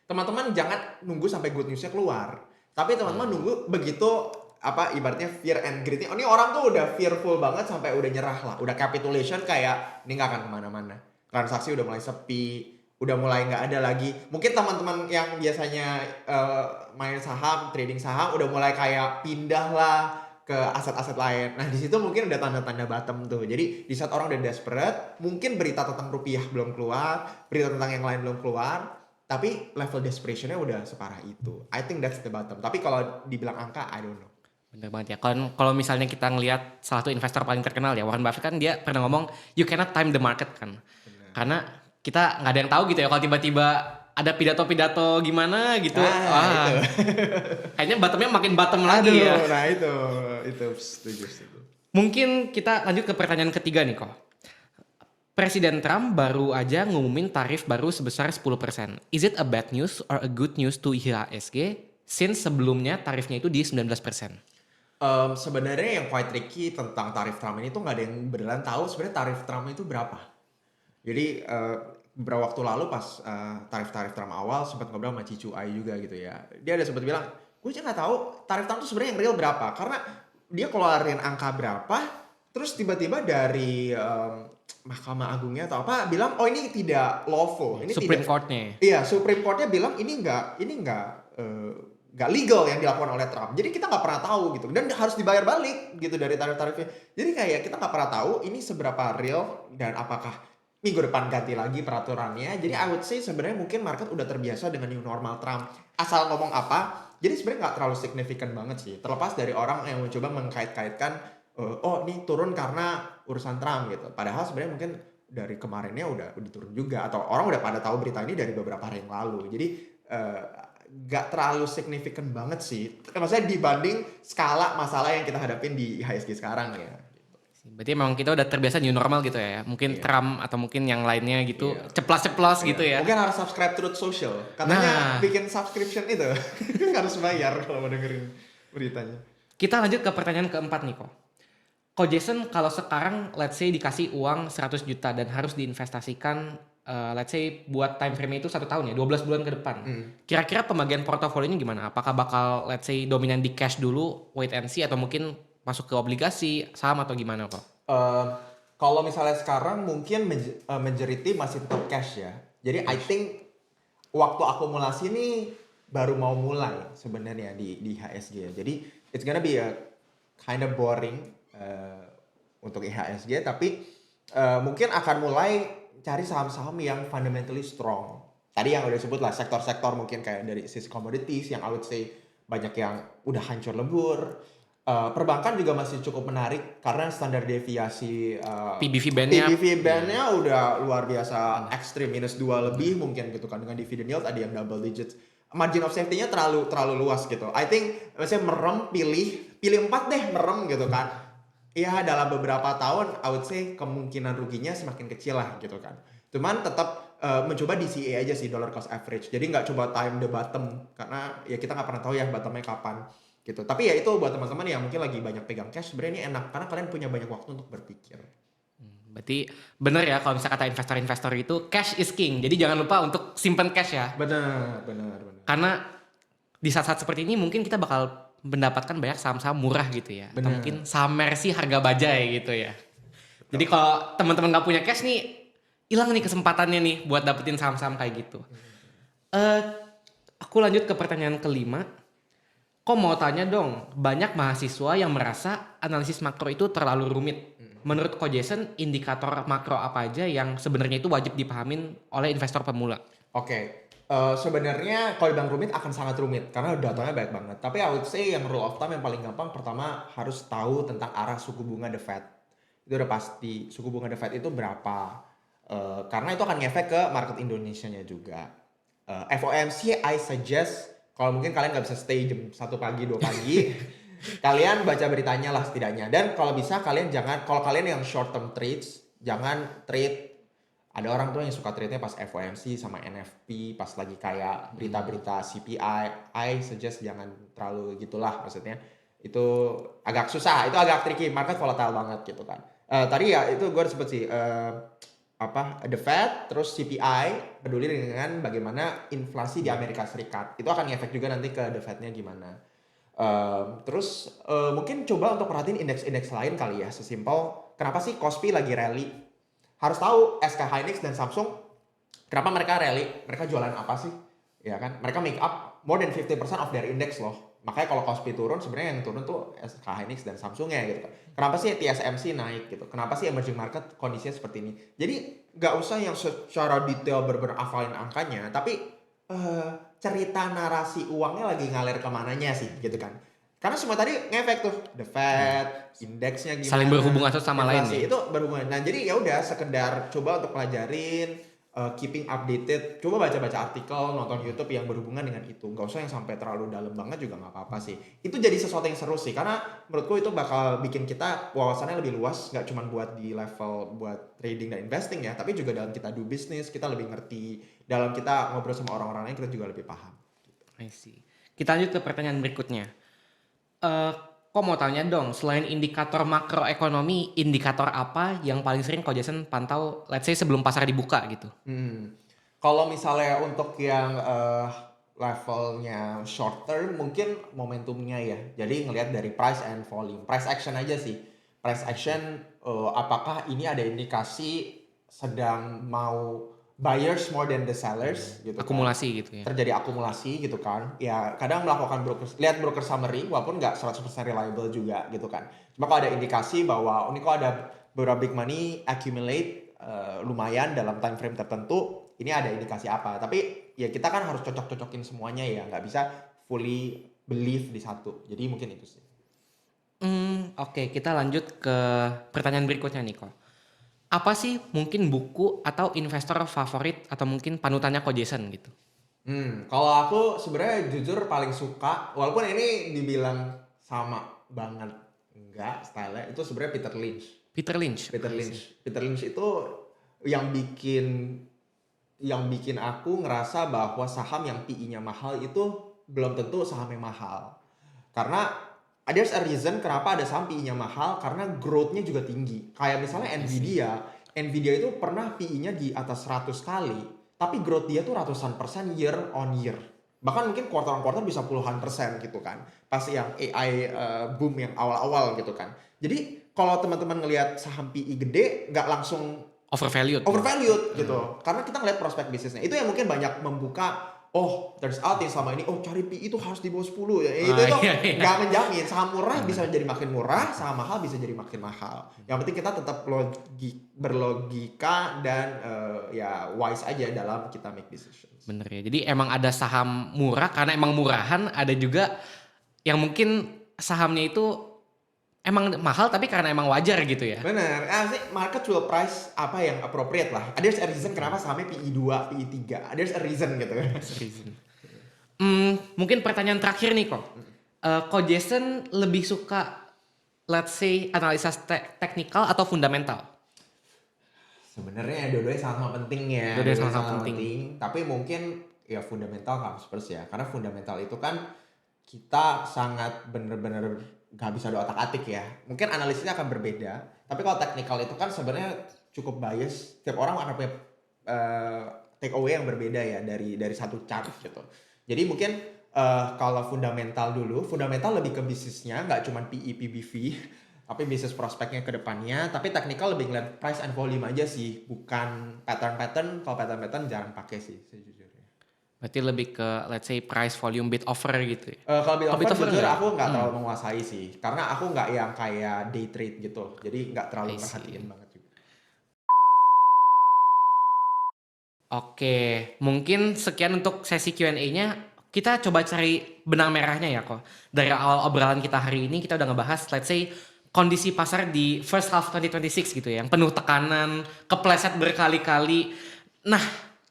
Teman-teman jangan nunggu sampai good newsnya keluar. Tapi teman-teman nunggu begitu ibaratnya fear and greed. Ini orang tuh udah fearful banget sampai udah nyerah lah. Udah capitulation kayak ini gak akan kemana-mana. Transaksi udah mulai sepi. Udah mulai gak ada lagi. Mungkin teman-teman yang biasanya main saham, trading saham udah mulai kayak pindah lah ke aset-aset lain. Nah di situ mungkin udah tanda-tanda bottom tuh. Jadi di saat orang udah desperate, mungkin berita tentang rupiah belum keluar, berita tentang yang lain belum keluar, tapi level desperationnya udah separah itu. I think that's the bottom. Tapi kalau dibilang angka, I don't know. Bener banget ya. Kalau misalnya kita ngelihat salah satu investor paling terkenal ya, Warren Buffett kan dia pernah ngomong, you cannot time the market kan. Bener. Karena kita nggak ada yang tahu gitu ya kalau tiba-tiba ada pidato-pidato gimana gitu. Itu. Kayaknya bottomnya makin bottom lagi ya. Nah itu setuju. Mungkin kita lanjut ke pertanyaan ketiga nih kok. Presiden Trump baru aja ngumumin tarif baru sebesar 10%. Is it a bad news or a good news to IHSG since sebelumnya tarifnya itu di 19%? Sebenarnya yang quite tricky tentang tarif Trump ini tuh nggak ada yang beneran tahu sebenarnya tarif Trump itu berapa. Jadi beberapa waktu lalu pas tarif-tarif Trump awal sempat ngobrol sama Cicu Ai juga gitu ya. Dia ada sempat bilang, gue aja nggak tahu tarif Trump itu sebenarnya yang real berapa. Karena dia keluarin angka berapa, terus tiba-tiba dari Mahkamah Agungnya atau apa bilang, oh ini tidak lawful. Ini Supreme Court-nya. Iya, Supreme Court-nya bilang ini nggak legal yang dilakukan oleh Trump. Jadi kita nggak pernah tahu gitu. Dan harus dibayar balik gitu dari tarif-tarifnya. Jadi kayak kita nggak pernah tahu ini seberapa real dan apakah minggu depan ganti lagi peraturannya. Jadi I would say sebenarnya mungkin market udah terbiasa dengan new normal Trump. Asal ngomong apa, jadi sebenarnya nggak terlalu signifikan banget sih. Terlepas dari orang yang mencoba mengkait-kaitkan, oh ini turun karena urusan Trump gitu. Padahal sebenarnya mungkin dari kemarinnya udah turun juga. Atau orang udah pada tahu berita ini dari beberapa hari yang lalu. Jadi nggak terlalu signifikan banget sih. Maksudnya dibanding skala masalah yang kita hadapin di IHSG sekarang ya. Berarti memang kita udah terbiasa new normal gitu ya. Mungkin Trump atau mungkin yang lainnya gitu. Ceplas-ceplos gitu ya. Mungkin harus subscribe Truth Social. Katanya bikin subscription itu harus bayar kalau mau dengerin beritanya. Kita lanjut ke pertanyaan keempat nih kok. Ko Jason kalau sekarang let's say dikasih uang 100 juta dan harus diinvestasikan let's say buat time frame itu 1 tahun ya, 12 bulan ke depan. Kira-kira pembagian portofolionya gimana? Apakah bakal let's say dominan di cash dulu, wait and see, atau mungkin masuk ke obligasi, saham atau gimana kok? Kalau misalnya sekarang mungkin majority masih tetap cash ya. Jadi I think waktu akumulasi ini baru mau mulai sebenarnya di IHSG ya. Jadi it's gonna be a kind of boring untuk IHSG, tapi mungkin akan mulai cari saham-saham yang fundamentally strong. Tadi yang udah sebut lah sektor-sektor mungkin kayak dari sisi commodities yang I would say banyak yang udah hancur lebur. Perbankan juga masih cukup menarik karena standar deviasi PBV band-nya udah luar biasa ekstrim, -2 lebih mungkin gitu kan, dengan dividend yield ada yang double digits. Margin of safety-nya terlalu luas gitu. I think misalnya merem pilih 4 deh merem gitu kan. Ya dalam beberapa tahun I would say kemungkinan ruginya semakin kecil lah gitu kan. Cuman tetap mencoba DCA aja sih, dollar cost average. Jadi nggak coba time the bottom karena ya kita nggak pernah tahu ya bottomnya kapan. gitu. Tapi ya itu buat teman-teman yang mungkin lagi banyak pegang cash, sebenarnya ini enak karena kalian punya banyak waktu untuk berpikir. Berarti bener ya kalau misalnya kata investor-investor itu cash is king. Jadi jangan lupa untuk simpan cash ya. Benar, benar, benar. Karena di saat-saat seperti ini mungkin kita bakal mendapatkan banyak saham-saham murah gitu ya. Atau Benar. mungkin saham Mercy harga bajai gitu ya. Jadi kalau teman-teman nggak punya cash nih, hilang nih kesempatannya nih buat dapetin saham-saham kayak gitu. Aku lanjut ke pertanyaan kelima. Kok mau tanya dong, banyak mahasiswa yang merasa analisis makro itu terlalu rumit. Menurut Ko Jason, indikator makro apa aja yang sebenarnya itu wajib dipahamin oleh investor pemula? Oke, sebenarnya kalau dibilang rumit akan sangat rumit karena datanya banyak banget. Tapi I would say yang rule of thumb yang paling gampang pertama harus tahu tentang arah suku bunga The Fed. Itu udah pasti suku bunga The Fed itu berapa. Karena itu akan ngefek ke market Indonesianya juga. FOMC I suggest kalau mungkin kalian nggak bisa stay jam 1 pagi 2 pagi, kalian baca beritanya lah setidaknya. Dan kalau bisa kalian jangan, kalau kalian yang short term trades, jangan trade. Ada orang tuh yang suka trade-nya pas FOMC sama NFP, pas lagi kayak berita-berita CPI. I suggest jangan terlalu gitulah, maksudnya. Itu agak susah, itu agak tricky, market volatile banget gitu kan. Tadi ya itu gue sebut sih, The Fed, terus CPI, peduli dengan bagaimana inflasi di Amerika Serikat. Itu akan ngefek juga nanti ke The Fed-nya gimana. Terus mungkin coba untuk perhatiin indeks-indeks lain kali ya, sesimpel kenapa sih Kospi lagi rally. Harus tahu SK Hynix dan Samsung kenapa mereka rally, mereka jualan apa sih? Ya kan? Mereka make up more than 50% of their index loh. Makanya kalau Kospi turun, sebenarnya yang turun tuh SK Hynix dan Samsungnya gitu kan. Kenapa sih TSMC naik gitu? Kenapa sih emerging market kondisinya seperti ini? Jadi nggak usah yang secara detail bener-bener hafalin angkanya, tapi cerita narasi uangnya lagi ngalir kemananya sih gitu kan. Karena semua tadi ngefek tuh, The Fed, indeksnya gimana, Saling berhubungan satu sama lain inflasi ya? itu berhubungan. Nah jadi ya udah sekedar coba untuk pelajarin, keeping updated, coba baca-baca artikel, nonton YouTube yang berhubungan dengan itu. Nggak usah yang sampai terlalu dalam banget juga nggak apa-apa sih. Itu jadi sesuatu yang seru sih, karena menurutku itu bakal bikin kita wawasannya lebih luas, nggak cuma buat di level buat trading dan investing ya, tapi juga dalam kita do business, kita lebih ngerti, dalam kita ngobrol sama orang-orang lain, kita juga lebih paham. I see. Kita lanjut ke pertanyaan berikutnya. Kok mau tanya dong, selain indikator makroekonomi, indikator apa yang paling sering Ko Jason pantau, let's say sebelum pasar dibuka gitu? Kalau misalnya untuk yang levelnya short term, mungkin momentumnya ya. Jadi ngelihat dari price and volume, price action aja sih. Price action, apakah ini ada indikasi sedang mau buyers more than the sellers gitu kan. Akumulasi gitu ya? Terjadi akumulasi gitu kan. Ya kadang melakukan lihat broker summary walaupun nggak 100% reliable juga gitu kan. Cuma kalau ada indikasi bahwa ini kok ada beberapa big money accumulate lumayan dalam time frame tertentu, ini ada indikasi apa. Tapi ya kita kan harus cocok-cocokin semuanya ya, nggak bisa fully believe di satu. Jadi mungkin itu sih. Oke, kita lanjut ke pertanyaan berikutnya nih, Ko. Apa sih mungkin buku atau investor favorit atau mungkin panutannya Ko Jason gitu? Kalau aku sebenarnya jujur paling suka, walaupun ini dibilang sama banget enggak style itu sebenarnya Peter Lynch. Peter Lynch. Peter Lynch itu yang bikin aku ngerasa bahwa saham yang PI-nya mahal itu belum tentu saham yang mahal. Karena there's a reason kenapa ada saham PI-nya mahal, karena growth-nya juga tinggi. Kayak misalnya Nvidia itu pernah PI-nya di atas 100 kali, tapi growth dia tuh ratusan persen year on year. Bahkan mungkin quarter on quarter bisa puluhan persen gitu kan. Pas yang AI boom yang awal-awal gitu kan. Jadi kalau teman-teman ngelihat saham PI gede, nggak langsung Overvalued. gitu. Karena kita ngeliat prospek bisnisnya. Itu yang mungkin banyak membuka, turns out yang selama ini, cari PI itu harus di bawah 10 ya. Itu Iya. nggak menjamin. Saham murah bisa jadi makin murah, saham mahal bisa jadi makin mahal. Yang penting kita tetap berlogika dan ya wise aja dalam kita make decisions. Bener ya, jadi emang ada saham murah karena emang murahan, ada juga yang mungkin sahamnya itu emang mahal tapi karena emang wajar gitu ya. Bener, sih market will price apa yang appropriate lah. There's a reason kenapa sahamnya PI 2, PI 3. There's a reason gitu. Mungkin pertanyaan terakhir nih kok. Ko Jason lebih suka let's say analisa teknikal atau fundamental? Sebenarnya dua-duanya sama penting ya. Dua-duanya sama-sama penting. Tapi mungkin ya fundamental comes first ya. Karena fundamental itu kan kita sangat bener-bener gak bisa otak-atik ya. Mungkin analisisnya akan berbeda. Tapi kalau technical itu kan sebenarnya cukup bias. Tiap orang akan punya eh, take away yang berbeda ya dari satu chart gitu. Jadi mungkin kalau fundamental dulu, fundamental lebih ke bisnisnya, nggak cuma PE, PBV, tapi bisnis prospeknya ke depannya. Tapi technical lebih ngeliat price and volume aja sih, bukan pattern-pattern. Kalau pattern-pattern jarang pakai sih sejujurnya. Berarti lebih ke let's say price volume bid offer gitu ya. Kalau bid Kalau bid offer offer jujur enggak ya? aku nggak terlalu menguasai sih, karena aku nggak yang kayak day trade gitu, jadi nggak terlalu I see. merhatiin banget juga. Oke, mungkin sekian untuk sesi Q&A-nya. Kita coba cari benang merahnya ya kok. Dari awal obrolan kita hari ini kita udah ngebahas let's say kondisi pasar di first half 2026 gitu ya, yang penuh tekanan, kepleset berkali-kali. Nah,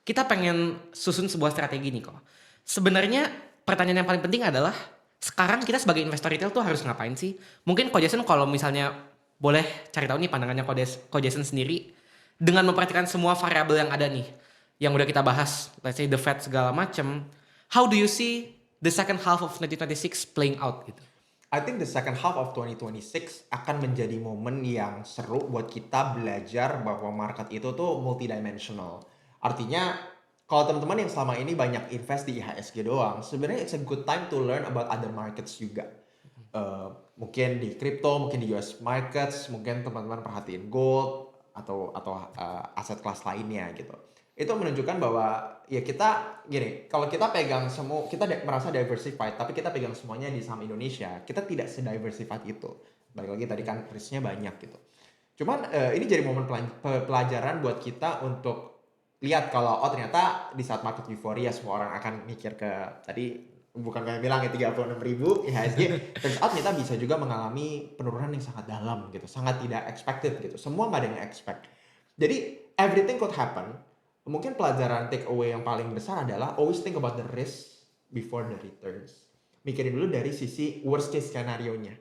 kita pengen susun sebuah strategi nih kok. Sebenarnya pertanyaan yang paling penting adalah sekarang kita sebagai investor retail tuh harus ngapain sih? Mungkin Ko Jason kalau misalnya boleh cari tahu nih pandangannya Ko Jason sendiri dengan memperhatikan semua variabel yang ada nih yang udah kita bahas, let's say the Fed segala macem, how do you see the second half of 2026 playing out gitu? I think the second half of 2026 akan menjadi momen yang seru buat kita belajar bahwa market itu tuh multidimensional. Artinya kalau teman-teman yang selama ini banyak invest di IHSG doang, sebenarnya it's a good time to learn about other markets juga. Mungkin di crypto, mungkin di US markets, mungkin teman-teman perhatiin gold atau aset kelas lainnya gitu. Itu menunjukkan bahwa ya kita gini, kalau kita pegang semua, kita merasa diversified, tapi kita pegang semuanya di saham Indonesia, kita tidak se-diversified itu. Balik lagi tadi kan risknya banyak gitu. Cuman ini jadi momen pelajaran buat kita untuk lihat kalau oh ternyata di saat market euphoria semua orang akan mikir ke tadi bukan kayak bilang ya 36.000 IHSG, turns out kita bisa juga mengalami penurunan yang sangat dalam gitu, sangat tidak expected gitu. Semua nggak ada yang expect. Jadi everything could happen. Mungkin pelajaran take away yang paling besar adalah always think about the risk before the returns. Mikirin dulu dari sisi worst case scenario-nya.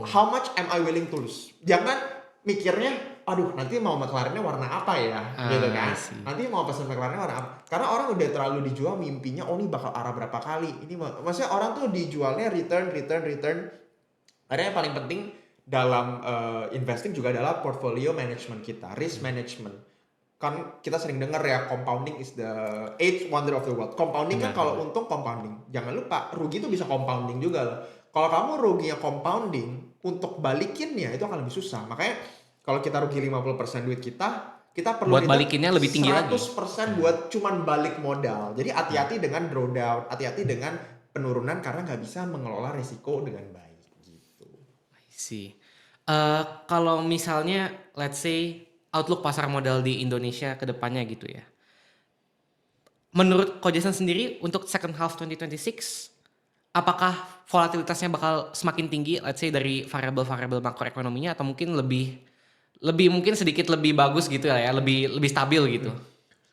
How much am I willing to lose? Jangan mikirnya, aduh nanti mau McLaren-nya warna apa ya, gitu kan? Nanti mau pesen McLaren-nya warna apa? Karena orang udah terlalu dijual mimpinya, oh ini bakal arah berapa kali. Ini maksudnya orang tuh dijualnya return. Karena yang paling penting dalam investing juga adalah portfolio management kita, risk management. Kan kita sering dengar ya compounding is the eighth wonder of the world. Compounding kan kalau untung compounding. Jangan lupa rugi itu bisa compounding juga loh. Kalau kamu ruginya compounding, untuk balikinnya itu akan lebih susah. Makanya kalau kita rugi 50% duit kita perlu buat balikinnya lebih tinggi 100% lagi. buat cuman balik modal. Jadi hati-hati dengan drawdown, hati-hati dengan penurunan karena nggak bisa mengelola risiko dengan baik gitu. I see. Kalau misalnya let's say outlook pasar modal di Indonesia ke depannya gitu ya. Menurut Ko Jason sendiri untuk second half 2026 apakah volatilitasnya bakal semakin tinggi let's say dari variabel-variabel makroekonominya atau mungkin lebih mungkin sedikit lebih bagus gitu ya, lebih stabil gitu.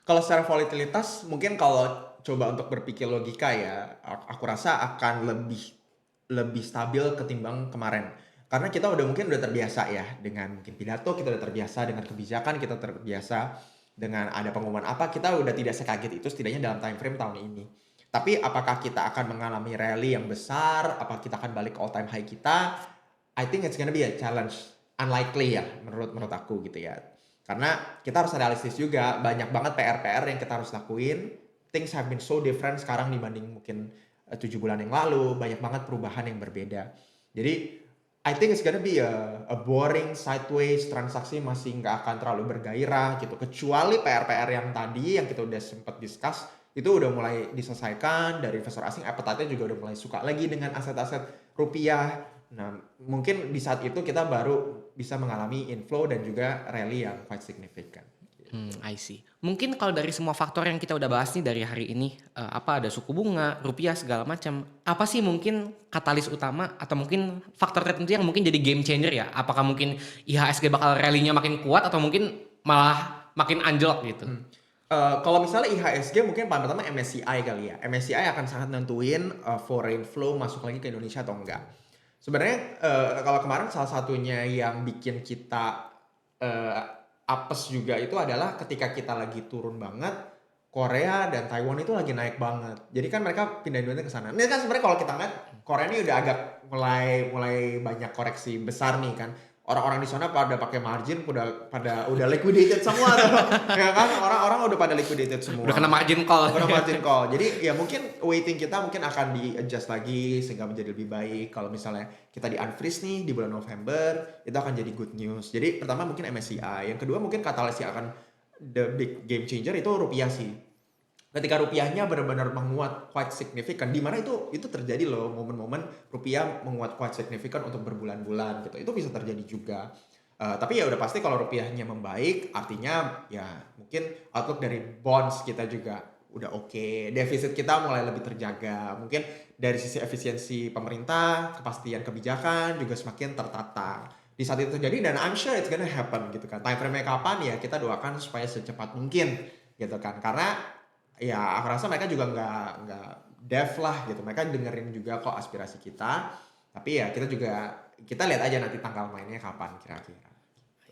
Kalau secara volatilitas mungkin kalau coba untuk berpikir logika ya, aku rasa akan lebih stabil ketimbang kemarin. Karena kita mungkin udah terbiasa ya dengan mungkin pidato, kita udah terbiasa dengan kebijakan, kita terbiasa dengan ada pengumuman apa, kita udah tidak sekaget itu setidaknya dalam time frame tahun ini. Tapi apakah kita akan mengalami rally yang besar, apa kita akan balik ke all time high kita? I think it's gonna be a challenge, unlikely ya menurut aku gitu ya. Karena kita harus realistis juga, banyak banget PR-PR yang kita harus lakuin. Things have been so different sekarang dibanding mungkin 7 bulan yang lalu, banyak banget perubahan yang berbeda. Jadi I think it's gonna be a boring sideways, transaksi masih nggak akan terlalu bergairah gitu. Kecuali PR-PR yang tadi yang kita udah sempat discuss itu udah mulai diselesaikan, dari investor asing appetite-nya juga udah mulai suka lagi dengan aset-aset rupiah. Nah, mungkin di saat itu kita baru bisa mengalami inflow dan juga rally yang quite significant. I see. Mungkin kalau dari semua faktor yang kita udah bahas nih dari hari ini, apa ada suku bunga, rupiah segala macam, apa sih mungkin katalis utama atau mungkin faktor tertentu yang mungkin jadi game changer ya? Apakah mungkin IHSG bakal rally-nya makin kuat atau mungkin malah makin anjlok gitu? Kalau misalnya IHSG mungkin paling pertama MSCI kali ya. MSCI akan sangat nentuin foreign flow masuk lagi ke Indonesia atau enggak. Sebenarnya kalau kemarin salah satunya yang bikin kita apes juga itu adalah ketika kita lagi turun banget, Korea dan Taiwan itu lagi naik banget. Jadi kan mereka pindahin duitnya ke sana. Ini kan sebenarnya kalau kita ngeliat Korea ini udah agak mulai banyak koreksi besar nih kan. Orang-orang di sana pada pakai margin udah liquidated semua tuh. Ya kan orang-orang udah pada liquidated semua. Udah kena margin call. Udah margin call. Jadi ya mungkin waiting kita mungkin akan di adjust lagi sehingga menjadi lebih baik. Kalau misalnya kita di unfreeze nih di bulan November, itu akan jadi good news. Jadi pertama mungkin MSCI, yang kedua mungkin katalis yang akan the big game changer itu rupiah sih. Ketika rupiahnya benar-benar menguat quite significant, di mana itu terjadi loh, momen-momen rupiah menguat quite significant untuk berbulan-bulan gitu. Itu bisa terjadi juga. Tapi ya udah pasti kalau rupiahnya membaik, artinya ya mungkin outlook dari bonds kita juga udah oke. Defisit kita mulai lebih terjaga. Mungkin dari sisi efisiensi pemerintah, kepastian kebijakan juga semakin tertata. Di saat itu terjadi dan I'm sure it's gonna happen gitu kan. Time frame-nya kapan ya kita doakan supaya secepat mungkin gitu kan. Karena ya aku rasa mereka juga nggak deaf lah gitu. Mereka dengerin juga kok aspirasi kita. Tapi ya kita lihat aja nanti tanggal mainnya kapan kira-kira.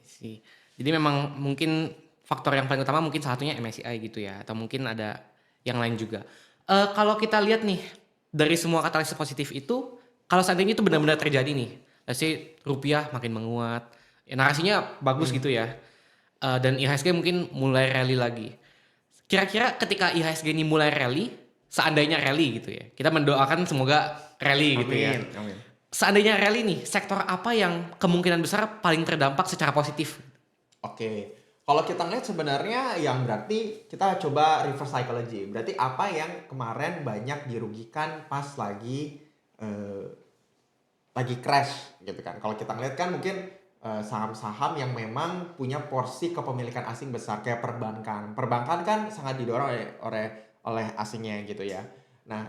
Sih. Jadi memang mungkin faktor yang paling utama mungkin salah satunya MSCI gitu ya, atau mungkin ada yang lain juga. Kalau kita lihat nih dari semua katalis positif itu, kalau seandainya itu benar-benar terjadi nih, let's say rupiah makin menguat, ya narasinya bagus gitu ya, dan IHSG mungkin mulai rally lagi. Kira-kira ketika IHSG ini mulai rally, seandainya rally gitu ya, kita mendoakan semoga rally gitu ya. Amin. Seandainya rally nih, sektor apa yang kemungkinan besar paling terdampak secara positif? Oke. Kalau kita ngeliat sebenarnya yang berarti kita coba reverse psychology. Berarti apa yang kemarin banyak dirugikan pas lagi crash gitu kan. Kalau kita ngeliat kan mungkin saham-saham yang memang punya porsi kepemilikan asing besar kayak perbankan. Perbankan kan sangat didorong oleh asingnya gitu ya. Nah,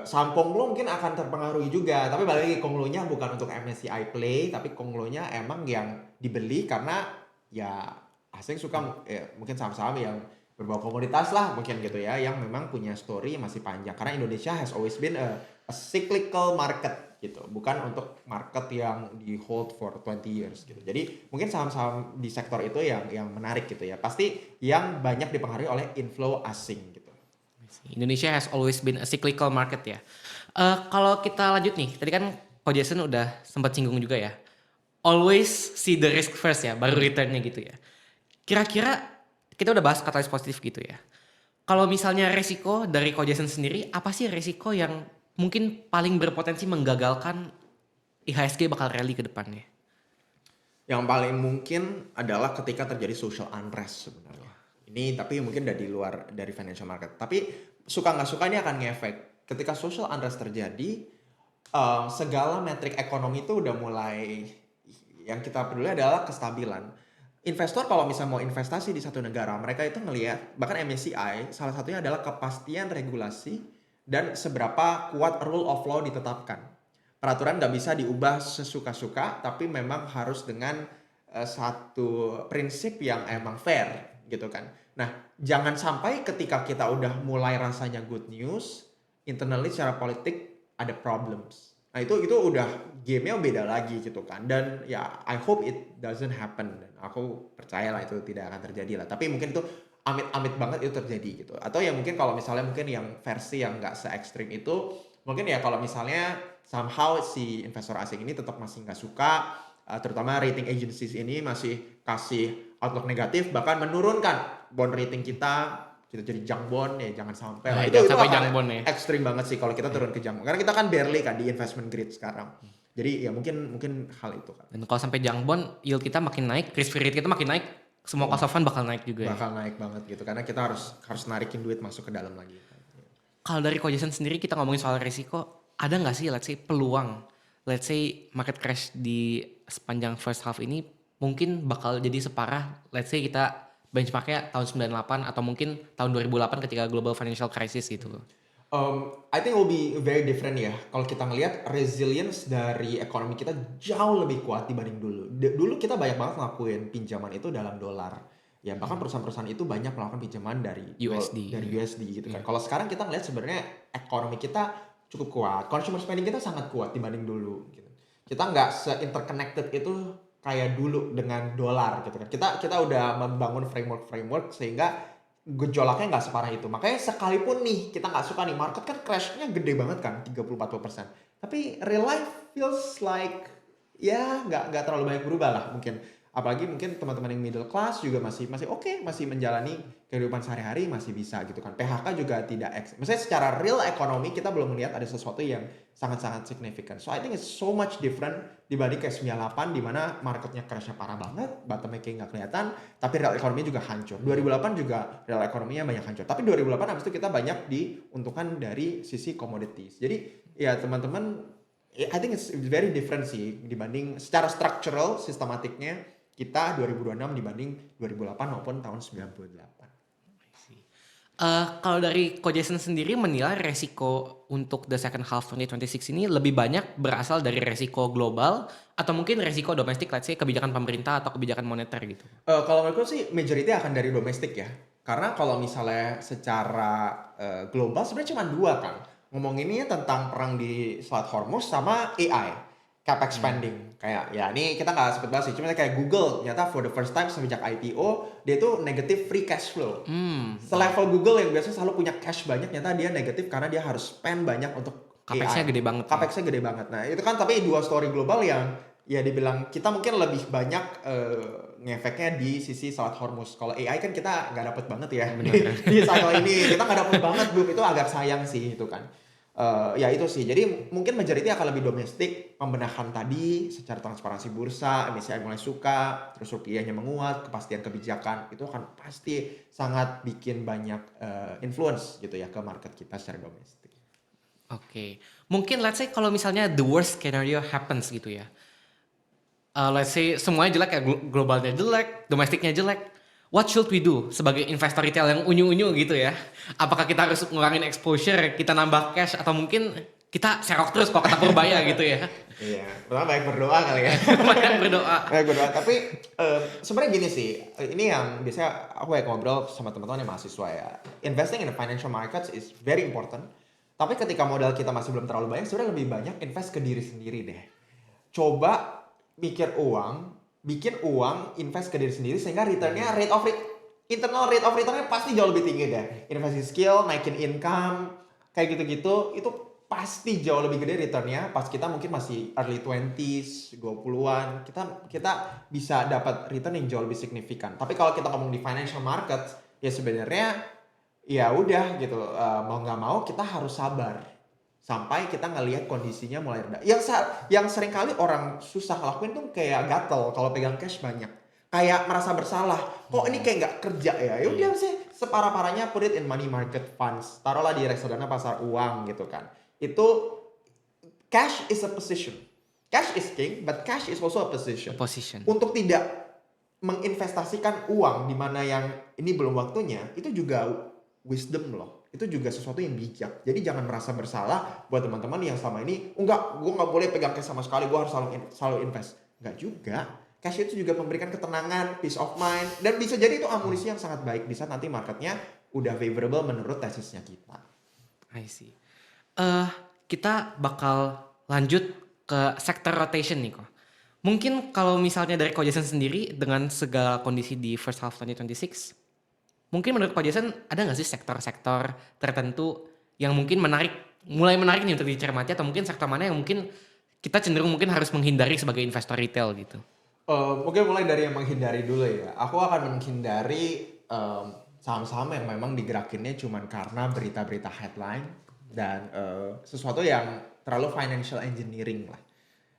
saham konglo mungkin akan terpengaruhi juga, tapi balik lagi konglonya bukan untuk MSCI play, tapi konglonya emang yang dibeli karena ya asing suka mungkin saham-saham yang berbau komoditas lah mungkin gitu ya, yang memang punya story yang masih panjang karena Indonesia has always been a cyclical market gitu, bukan untuk market yang di hold for 20 years gitu. Jadi mungkin saham-saham di sektor itu yang menarik gitu ya. Pasti yang banyak dipengaruhi oleh inflow asing gitu. Indonesia has always been a cyclical market ya. Kalau kita lanjut nih, tadi kan Ko Jason udah sempat singgung juga ya. Always see the risk first ya, baru returnnya gitu ya. Kira-kira kita udah bahas katalis positif gitu ya. Kalau misalnya resiko dari Ko Jason sendiri, apa sih resiko yang mungkin paling berpotensi menggagalkan IHSG bakal rally ke depannya? Yang paling mungkin adalah ketika terjadi social unrest sebenarnya. Ini tapi mungkin dari luar dari financial market. Tapi suka nggak suka ini akan ngefek. Ketika social unrest terjadi, segala metrik ekonomi itu udah mulai, yang kita peduli adalah kestabilan. Investor kalau misalnya mau investasi di satu negara, mereka itu ngelihat, bahkan MSCI, salah satunya adalah kepastian regulasi dan seberapa kuat rule of law ditetapkan. Peraturan nggak bisa diubah sesuka-suka, tapi memang harus dengan satu prinsip yang emang fair gitu kan. Nah, jangan sampai ketika kita udah mulai rasanya good news, internally secara politik ada problems. Nah itu udah game-nya beda lagi gitu kan. Dan ya I hope it doesn't happen. Dan aku percaya lah itu tidak akan terjadi lah. Tapi mungkin itu amit-amit banget itu terjadi gitu. Atau ya mungkin kalau misalnya mungkin yang versi yang nggak se-ekstrim itu, mungkin ya kalau misalnya somehow si investor asing ini tetap masih nggak suka, terutama rating agencies ini masih kasih outlook negatif, bahkan menurunkan bond rating kita jadi junk bond ya, jangan sampai lah. Jangan Itu sampai akan junk bond ya. ekstrim banget sih kalau kita turun ke junk bond. Karena kita kan barely kan di investment grade sekarang. Jadi ya mungkin hal itu kan. Dan kalau sampai junk bond, yield kita makin naik, risk free rate kita makin naik, semua cost of fund bakal naik juga ya. Bakal naik banget gitu. Karena kita harus narikin duit masuk ke dalam lagi. Kalau dari Ko Jason sendiri kita ngomongin soal risiko, ada nggak sih let's say peluang, let's say market crash di sepanjang first half ini mungkin bakal jadi separah, let's say kita benchmarknya tahun 98 atau mungkin tahun 2008 ketika global financial crisis gitu loh. I think will be very different ya. Kalau kita ngelihat resilience dari ekonomi kita jauh lebih kuat dibanding dulu. Dulu kita banyak banget ngelakuin pinjaman itu dalam dolar. Ya bahkan perusahaan-perusahaan itu banyak melakukan pinjaman dari USD gitu kan. Kalau sekarang kita ngelihat sebenarnya ekonomi kita cukup kuat. Consumer spending kita sangat kuat dibanding dulu gitu. Kita nggak se-interconnected itu kayak dulu dengan dolar gitu kan. Kita udah membangun framework sehingga gejolaknya nggak separah itu. Makanya sekalipun nih kita nggak suka nih, market kan crash-nya gede banget kan, 30-40%. Tapi real life feels like ya nggak terlalu banyak berubah lah mungkin. Apalagi mungkin teman-teman yang middle class juga masih masih oke, masih menjalani kehidupan sehari-hari masih bisa gitu kan. PHK juga tidak maksudnya secara real ekonomi kita belum melihat ada sesuatu yang sangat-sangat signifikan. So I think it's so much different dibanding kayak 98 di mana marketnya crashnya parah banget, bottomnya kayak nggak kelihatan, tapi real ekonomi juga hancur. 2008 juga real ekonominya banyak hancur. Tapi 2008 habis itu kita banyak diuntungkan dari sisi commodities. Jadi ya teman-teman, I think it's very different sih dibanding secara structural, sistematiknya kita 2026 dibanding 2008 maupun tahun 98. Kalau dari Ko Jason sendiri menilai resiko untuk the second half 2026 ini lebih banyak berasal dari resiko global atau mungkin resiko domestik, let's say kebijakan pemerintah atau kebijakan moneter gitu? Kalau menurutku sih majority akan dari domestik ya. Karena kalau misalnya secara global sebenarnya cuma dua kan. Ngomonginnya tentang perang di Selat Hormuz sama AI, capex spending. Kayak ya ini kita nggak sempet bahas sih, cuma kayak Google ternyata for the first time semenjak IPO dia tuh negative free cash flow. Selevel Google yang biasanya selalu punya cash banyak, ternyata dia negatif karena dia harus spend banyak untuk Capex-nya AI. gede banget. Capex-nya gede banget. Nah itu kan tapi dua story global yang ya dibilang kita mungkin lebih banyak ngefeknya di sisi Selat Hormuz. Kalau AI kan kita nggak dapet banget ya di cycle ini, kita nggak dapet banget Bu, itu agak sayang sih itu kan. Ya itu sih, jadi mungkin majority akan lebih domestik, pembenahan tadi secara transparansi bursa, MSCI mulai suka, terus rupiahnya menguat, kepastian kebijakan itu akan pasti sangat bikin banyak influence gitu ya ke market kita secara domestik. Oke. Mungkin let's say kalau misalnya the worst scenario happens gitu ya. Let's say semuanya jelek ya, globalnya jelek, domestiknya jelek. What should we do sebagai investor retail yang unyu-unyu gitu ya? Apakah kita harus ngurangin exposure, kita nambah cash, atau mungkin kita serok terus kok kata Purbaya gitu ya? Iya, pertama banyak berdoa kali ya. Banyak berdoa. Banyak berdoa, tapi sebenarnya gini sih, ini yang biasanya aku kayak ngobrol sama teman-teman yang mahasiswa ya. Investing in the financial markets is very important. Tapi ketika modal kita masih belum terlalu banyak, sebenarnya lebih banyak invest ke diri sendiri deh. Coba bikin uang, invest ke diri sendiri sehingga returnnya internal rate of returnnya pasti jauh lebih tinggi deh. Invest in skill, naikin income, kayak gitu-gitu, itu pasti jauh lebih gede returnnya pas kita mungkin masih early 20s, 20-an, kita bisa dapat return yang jauh lebih signifikan. Tapi kalau kita ngomong di financial market, ya sebenarnya ya udah gitu, mau nggak mau kita harus sabar sampai kita ngelihat kondisinya mulai reda. Yang sering kali orang susah ngelakuin tuh kayak gatel kalau pegang cash banyak. Kayak merasa bersalah. Kok ini kayak nggak kerja ya? Ya udah sih separah-parahnya put it in money market funds. Taruhlah di reksadana pasar uang gitu kan. Itu cash is a position. Cash is king, but cash is also a position. Untuk tidak menginvestasikan uang di mana yang ini belum waktunya, itu juga wisdom loh. Itu juga sesuatu yang bijak. Jadi jangan merasa bersalah buat teman-teman yang selama ini, enggak, gue nggak boleh pegang cash sama sekali, gue harus selalu invest. Enggak juga. Cash itu juga memberikan ketenangan, peace of mind, dan bisa jadi itu amunisi yang sangat baik di saat nanti marketnya udah favorable menurut tesisnya kita. I see. Kita bakal lanjut ke sector rotation nih kok. Mungkin kalau misalnya dari Ko Jason sendiri dengan segala kondisi di first half 2026, mungkin menurut Ko Jason ada nggak sih sektor-sektor tertentu yang mungkin mulai menarik nih untuk dicermati, atau mungkin sektor mana yang mungkin kita cenderung mungkin harus menghindari sebagai investor retail gitu? Mungkin mulai dari yang menghindari dulu ya. Aku akan menghindari saham-saham yang memang digerakinnya cuman karena berita-berita headline dan sesuatu yang terlalu financial engineering lah.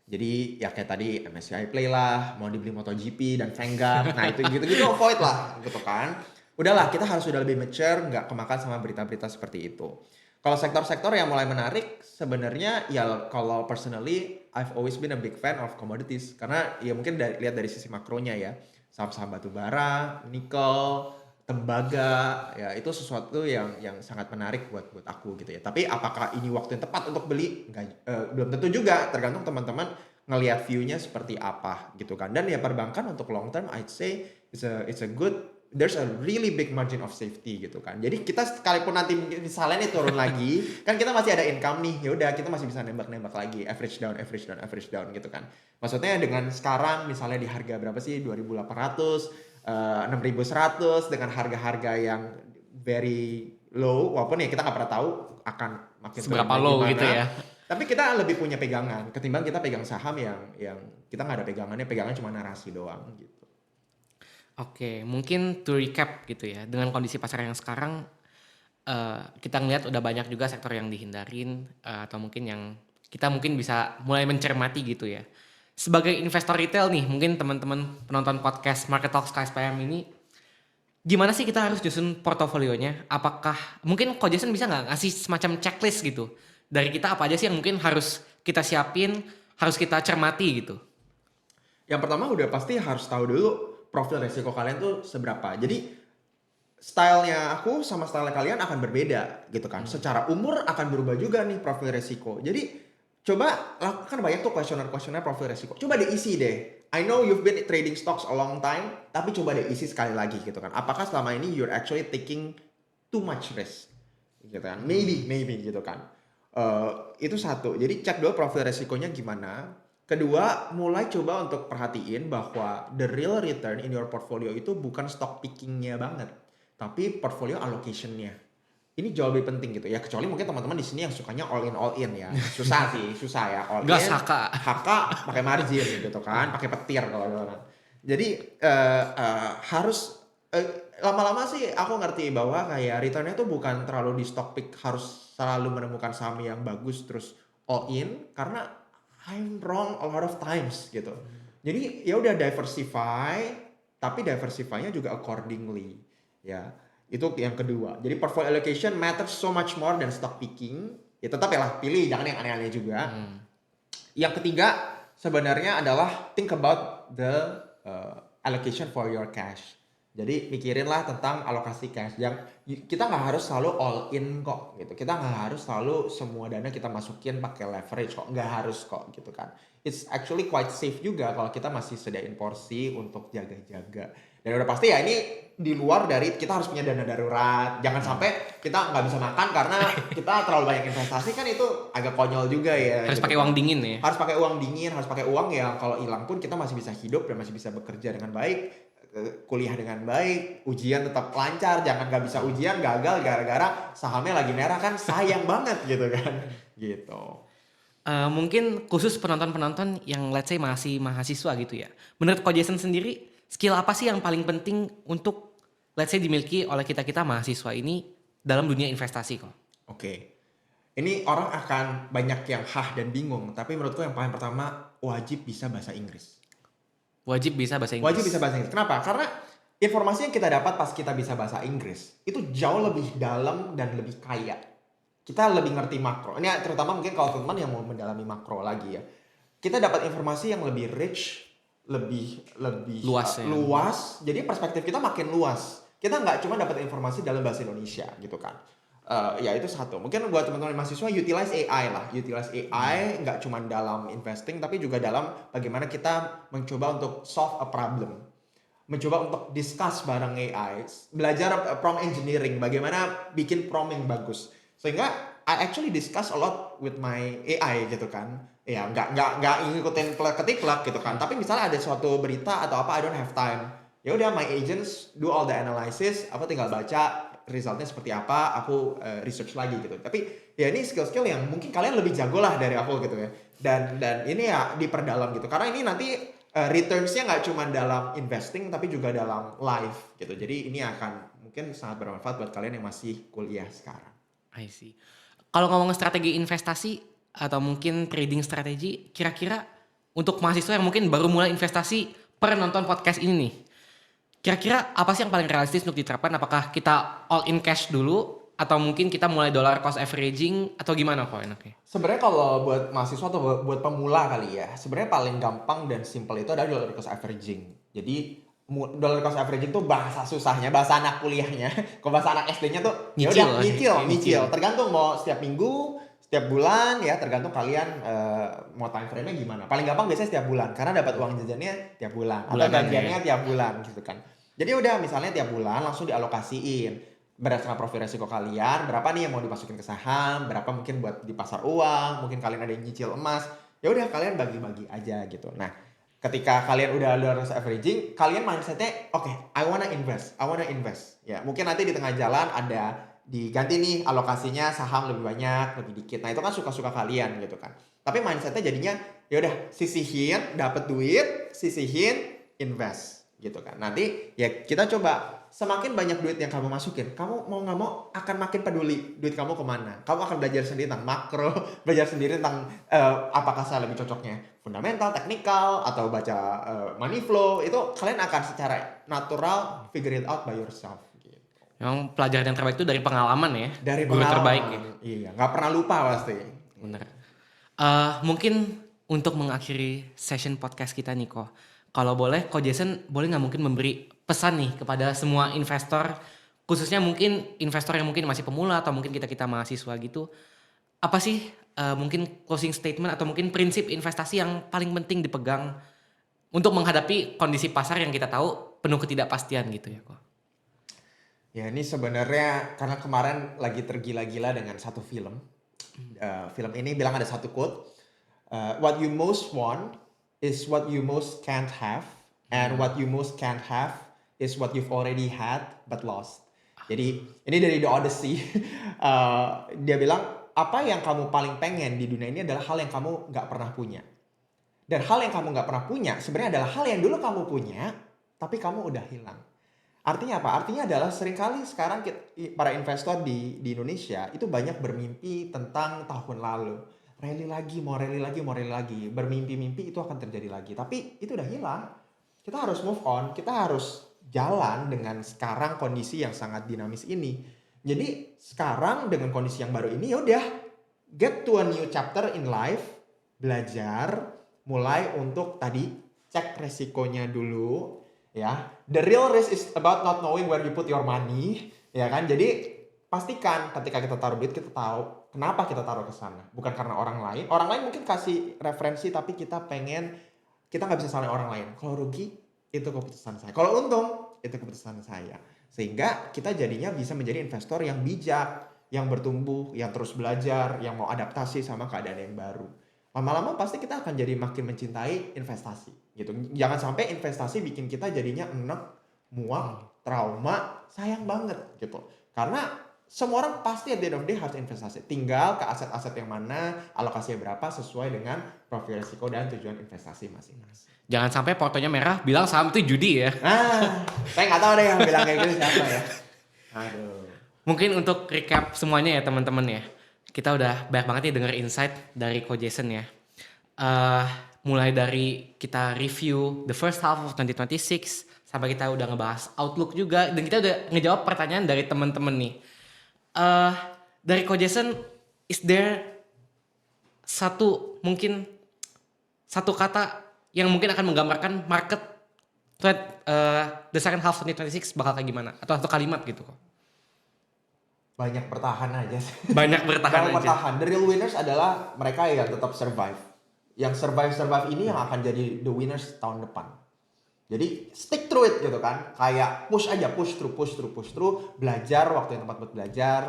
Jadi ya kayak tadi MSCI Play lah, mau dibeli MotoGP dan Vanguard, nah itu gitu-gitu avoid lah gitu kan. Udahlah, kita harus sudah lebih mature, nggak kemakan sama berita-berita seperti itu. Kalau sektor-sektor yang mulai menarik, sebenarnya ya kalau personally, I've always been a big fan of commodities. Karena ya mungkin lihat dari sisi makronya ya, saham-saham batu bara, nikel, tembaga, ya itu sesuatu yang sangat menarik buat aku gitu ya. Tapi apakah ini waktu yang tepat untuk beli? Belum tentu juga, tergantung teman-teman ngelihat view-nya seperti apa gitu kan. Dan ya perbankan untuk long term, I'd say it's a good, there's a really big margin of safety gitu kan. Jadi kita sekalipun nanti misalnya nih turun lagi, kan kita masih ada income nih. Ya udah kita masih bisa nembak-nembak lagi, average down gitu kan. Maksudnya dengan sekarang misalnya di harga berapa sih? 2.800, 6.100 dengan harga-harga yang very low, walaupun ya kita nggak pernah tahu akan makin Seberapa turunnya low gimana. gitu ya. Tapi kita lebih punya pegangan ketimbang kita pegang saham yang kita nggak ada pegangannya cuma narasi doang gitu. Oke, mungkin to recap gitu ya. Dengan kondisi pasar yang sekarang, kita ngelihat udah banyak juga sektor yang dihindarin, atau mungkin yang kita mungkin bisa mulai mencermati gitu ya. Sebagai investor retail nih, mungkin teman-teman penonton podcast Market Talks KSPM ini, gimana sih kita harus nyusun portofolionya? Apakah mungkin Ko Jason bisa nggak ngasih semacam checklist gitu dari kita, apa aja sih yang mungkin harus kita siapin, harus kita cermati gitu? Yang pertama udah pasti harus tahu dulu profil resiko kalian tuh seberapa. Jadi stylenya aku sama style kalian akan berbeda gitu kan. Secara umur akan berubah juga nih profil resiko. Jadi coba lakukan banyak tuh kuesioner profil resiko. Coba diisi deh. I know you've been trading stocks a long time, tapi coba diisi sekali lagi gitu kan. Apakah selama ini you're actually taking too much risk? Gitu kan. Maybe gitu kan. Itu satu. Jadi cek dulu profil resikonya gimana. Kedua, mulai coba untuk perhatiin bahwa the real return in your portfolio itu bukan stock pickingnya banget, tapi portfolio allocation-nya. Ini jauh lebih penting gitu ya. Kecuali mungkin teman-teman di sini yang sukanya all in ya. Susah sih, susah ya all in. Gas haka. Haka pakai margin gitu kan, pakai petir kalau gitu. Jadi harus lama-lama sih aku ngerti bahwa kayak returnnya tuh bukan terlalu di stock pick harus selalu menemukan saham yang bagus terus all in, karena I'm wrong a lot of times gitu. Jadi ya udah diversify, tapi diversify-nya juga accordingly ya. Itu yang kedua. Jadi portfolio allocation matters so much more than stock picking. Ya tetap ya lah, pilih jangan yang aneh-aneh juga. Yang ketiga sebenarnya adalah think about the allocation for your cash. Jadi mikirinlah tentang alokasi cash. Yang kita nggak harus selalu all in kok gitu. Kita nggak harus selalu semua dana kita masukin pakai leverage kok. Nggak harus kok gitu kan. It's actually quite safe juga kalau kita masih sediain porsi untuk jaga-jaga. Dan udah pasti ya ini di luar dari kita harus punya dana darurat. Jangan sampai kita nggak bisa makan karena kita terlalu banyak investasi, kan itu agak konyol juga ya. Harus gitu pakai kan. uang dingin ya. Harus pakai uang dingin, harus pakai uang yang kalau hilang pun kita masih bisa hidup dan masih bisa bekerja dengan baik, kuliah dengan baik, ujian tetap lancar. Jangan nggak bisa ujian gagal gara-gara sahamnya lagi merah, kan sayang banget gitu kan. Gitu. Mungkin khusus penonton-penonton yang let's say masih mahasiswa gitu ya. Menurut Ko Jason sendiri, skill apa sih yang paling penting untuk let's say dimiliki oleh kita-kita mahasiswa ini dalam dunia investasi kok? Oke. Ini orang akan banyak yang hah dan bingung, tapi menurutku yang paling pertama wajib bisa bahasa Inggris. Wajib bisa bahasa Inggris. Wajib bisa bahasa Inggris. Kenapa? Karena informasi yang kita dapat pas kita bisa bahasa Inggris itu jauh lebih dalam dan lebih kaya. Kita lebih ngerti makro. Ini terutama mungkin kalau teman-teman yang mau mendalami makro lagi ya. Kita dapat informasi yang lebih rich, lebih Luas ya. luas. Jadi perspektif kita makin luas. Kita nggak cuma dapat informasi dalam bahasa Indonesia gitu kan. Ya itu satu. Mungkin buat teman-teman mahasiswa utilize AI lah. Utilize AI nggak cuma dalam investing tapi juga dalam bagaimana kita mencoba untuk solve a problem. Mencoba untuk discuss bareng AI. Belajar prompt engineering, bagaimana bikin prompt yang bagus. Sehingga I actually discuss a lot with my AI gitu kan. Ya nggak ngikutin ketik-ketik gitu kan. Tapi misalnya ada suatu berita atau apa, I don't have time. Ya udah, my agents do all the analysis. Aku tinggal baca resultnya seperti apa, aku research lagi gitu. Tapi ya ini skill-skill yang mungkin kalian lebih jago lah dari aku gitu ya. Dan ini ya diperdalam gitu. Karena ini nanti returns-nya nggak cuma dalam investing tapi juga dalam life gitu. Jadi ini akan mungkin sangat bermanfaat buat kalian yang masih kuliah sekarang. I see. Kalau ngomong strategi investasi atau mungkin trading strategi, kira-kira untuk mahasiswa yang mungkin baru mulai investasi per nonton podcast ini nih, kira-kira apa sih yang paling realistis untuk diterapkan? Apakah kita all in cash dulu atau mungkin kita mulai dollar cost averaging atau gimana kok enaknya? Sebenarnya kalau buat mahasiswa atau buat pemula kali ya, sebenarnya paling gampang dan simple itu adalah dollar cost averaging. Jadi dollar cost averaging tuh bahasa susahnya, bahasa anak kuliahnya. Kalau bahasa anak SD-nya tuh ya udah nyicil. Tergantung mau setiap minggu, setiap bulan ya, tergantung kalian mau time frame-nya gimana. Paling gampang biasanya setiap bulan karena dapat uang jajannya tiap bulan atau gajiannya tiap bulan gitu kan. Jadi udah misalnya tiap bulan langsung dialokasiin berdasarkan profil resiko kalian, berapa nih yang mau dimasukin ke saham, berapa mungkin buat di pasar uang, mungkin kalian ada yang nyicil emas. Ya udah kalian bagi-bagi aja gitu. Nah, Ketika kalian udah lulus averaging, kalian mindsetnya oke, I wanna invest. Ya, mungkin nanti di tengah jalan ada diganti nih alokasinya saham lebih banyak, lebih dikit. Nah, itu kan suka-suka kalian gitu kan. Tapi mindsetnya jadinya ya udah sisihin, dapat duit, sisihin, invest gitu kan. Nanti ya kita coba semakin banyak duit yang kamu masukin, kamu mau nggak mau akan makin peduli duit kamu kemana. Kamu akan belajar sendiri tentang makro, belajar sendiri tentang apakah saya lebih cocoknya fundamental, teknikal, atau baca money flow. Itu kalian akan secara natural figure it out by yourself. Gitu. Memang pelajaran yang terbaik itu dari pengalaman ya. Dari Guru pengalaman. terbaik ya. Iya, nggak pernah lupa pasti. Bener. Mungkin untuk mengakhiri session podcast kita nih kok. Kalau boleh, Ko Jason boleh nggak mungkin memberi pesan nih kepada semua investor, khususnya mungkin investor yang mungkin masih pemula atau mungkin kita mahasiswa gitu. Apa sih mungkin closing statement atau mungkin prinsip investasi yang paling penting dipegang untuk menghadapi kondisi pasar yang kita tahu penuh ketidakpastian gitu ya kok. Ya ini sebenarnya karena kemarin lagi tergila-gila dengan satu film. Film ini bilang ada satu quote. What you most want is what you most can't have. And what you most can't have is what you've already had but lost. Jadi ini dari The Odyssey. Dia bilang apa yang kamu paling pengen di dunia ini adalah hal yang kamu nggak pernah punya. Dan hal yang kamu nggak pernah punya sebenarnya adalah hal yang dulu kamu punya tapi kamu udah hilang. Artinya apa? Artinya adalah seringkali sekarang para investor di Indonesia itu banyak bermimpi tentang tahun lalu. Rally lagi, mau rally lagi. Bermimpi-mimpi itu akan terjadi lagi. Tapi itu udah hilang. Kita harus move on. Kita harus jalan dengan sekarang kondisi yang sangat dinamis ini. Jadi sekarang dengan kondisi yang baru ini ya udah get to a new chapter in life. Belajar, mulai untuk tadi cek resikonya dulu. Ya, the real risk is about not knowing where you put your money, ya kan? Jadi pastikan ketika kita taruh duit kita tahu kenapa kita taruh ke sana, bukan karena orang lain. Orang lain mungkin kasih referensi tapi kita nggak bisa salahin orang lain. Kalau rugi itu keputusan saya. Kalau untung itu keputusan saya. Sehingga kita jadinya bisa menjadi investor yang bijak, yang bertumbuh, yang terus belajar, yang mau adaptasi sama keadaan yang baru. Lama-lama pasti kita akan jadi makin mencintai investasi gitu. Jangan sampai investasi bikin kita jadinya enek, muak, trauma, sayang banget gitu. Karena semua orang pasti at the end of the day harus investasi. Tinggal ke aset-aset yang mana, alokasinya berapa sesuai dengan profil risiko dan tujuan investasi masing-masing. Jangan sampai portonya merah bilang saham itu judi ya. Saya nggak tahu deh yang bilang kayak gitu siapa ya. Aduh. Mungkin untuk recap semuanya ya teman-teman ya. Kita udah banyak banget nih denger insight dari Ko Jason ya. Mulai dari kita review the first half of 2026 sampai kita udah ngebahas outlook juga dan kita udah ngejawab pertanyaan dari teman-teman nih. Dari Ko Jason, is there satu kata yang mungkin akan menggambarkan market the second half 2026 bakal kayak gimana? Atau satu kalimat gitu kok? Banyak bertahan aja. Banyak bertahan. The real winners adalah mereka yang tetap survive. Yang survive ini yang akan jadi the winners tahun depan. Jadi stick through it gitu kan. Kayak push through. Belajar waktu yang tepat buat belajar.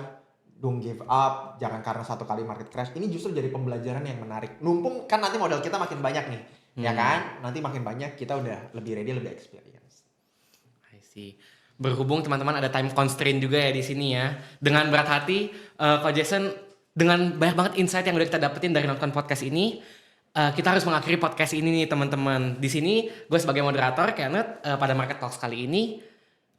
Don't give up. Jangan karena satu kali market crash. Ini justru jadi pembelajaran yang menarik. Numpung kan nanti modal kita makin banyak nih. Ya kan? Nanti makin banyak kita udah lebih ready, lebih experience. I see. Berhubung teman-teman ada time constraint juga ya di sini ya. Dengan berat hati, Ko Jason dengan banyak banget insight yang udah kita dapetin dari nonton podcast ini, kita harus mengakhiri podcast ini nih teman-teman. Di sini gue sebagai moderator Kenneth pada Market Talks kali ini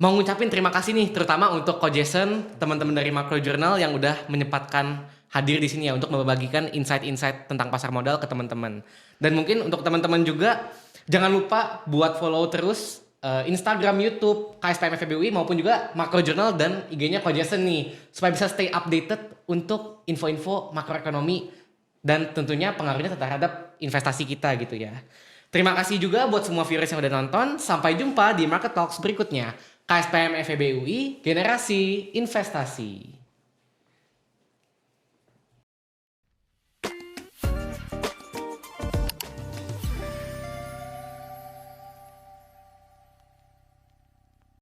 mau ngucapin terima kasih nih terutama untuk Ko Jason, teman-teman dari Macro Journal yang udah menyempatkan hadir di sini ya untuk membagikan insight-insight tentang pasar modal ke teman-teman. Dan mungkin untuk teman-teman juga jangan lupa buat follow terus Instagram, YouTube, KSPM FEBUI maupun juga Macro Journal dan IG-nya Ko Jason nih supaya bisa stay updated untuk info-info makroekonomi dan tentunya pengaruhnya terhadap investasi kita gitu ya. Terima kasih juga buat semua viewers yang udah nonton. Sampai jumpa di Market Talks berikutnya. KSPM FEBUI, Generasi Investasi.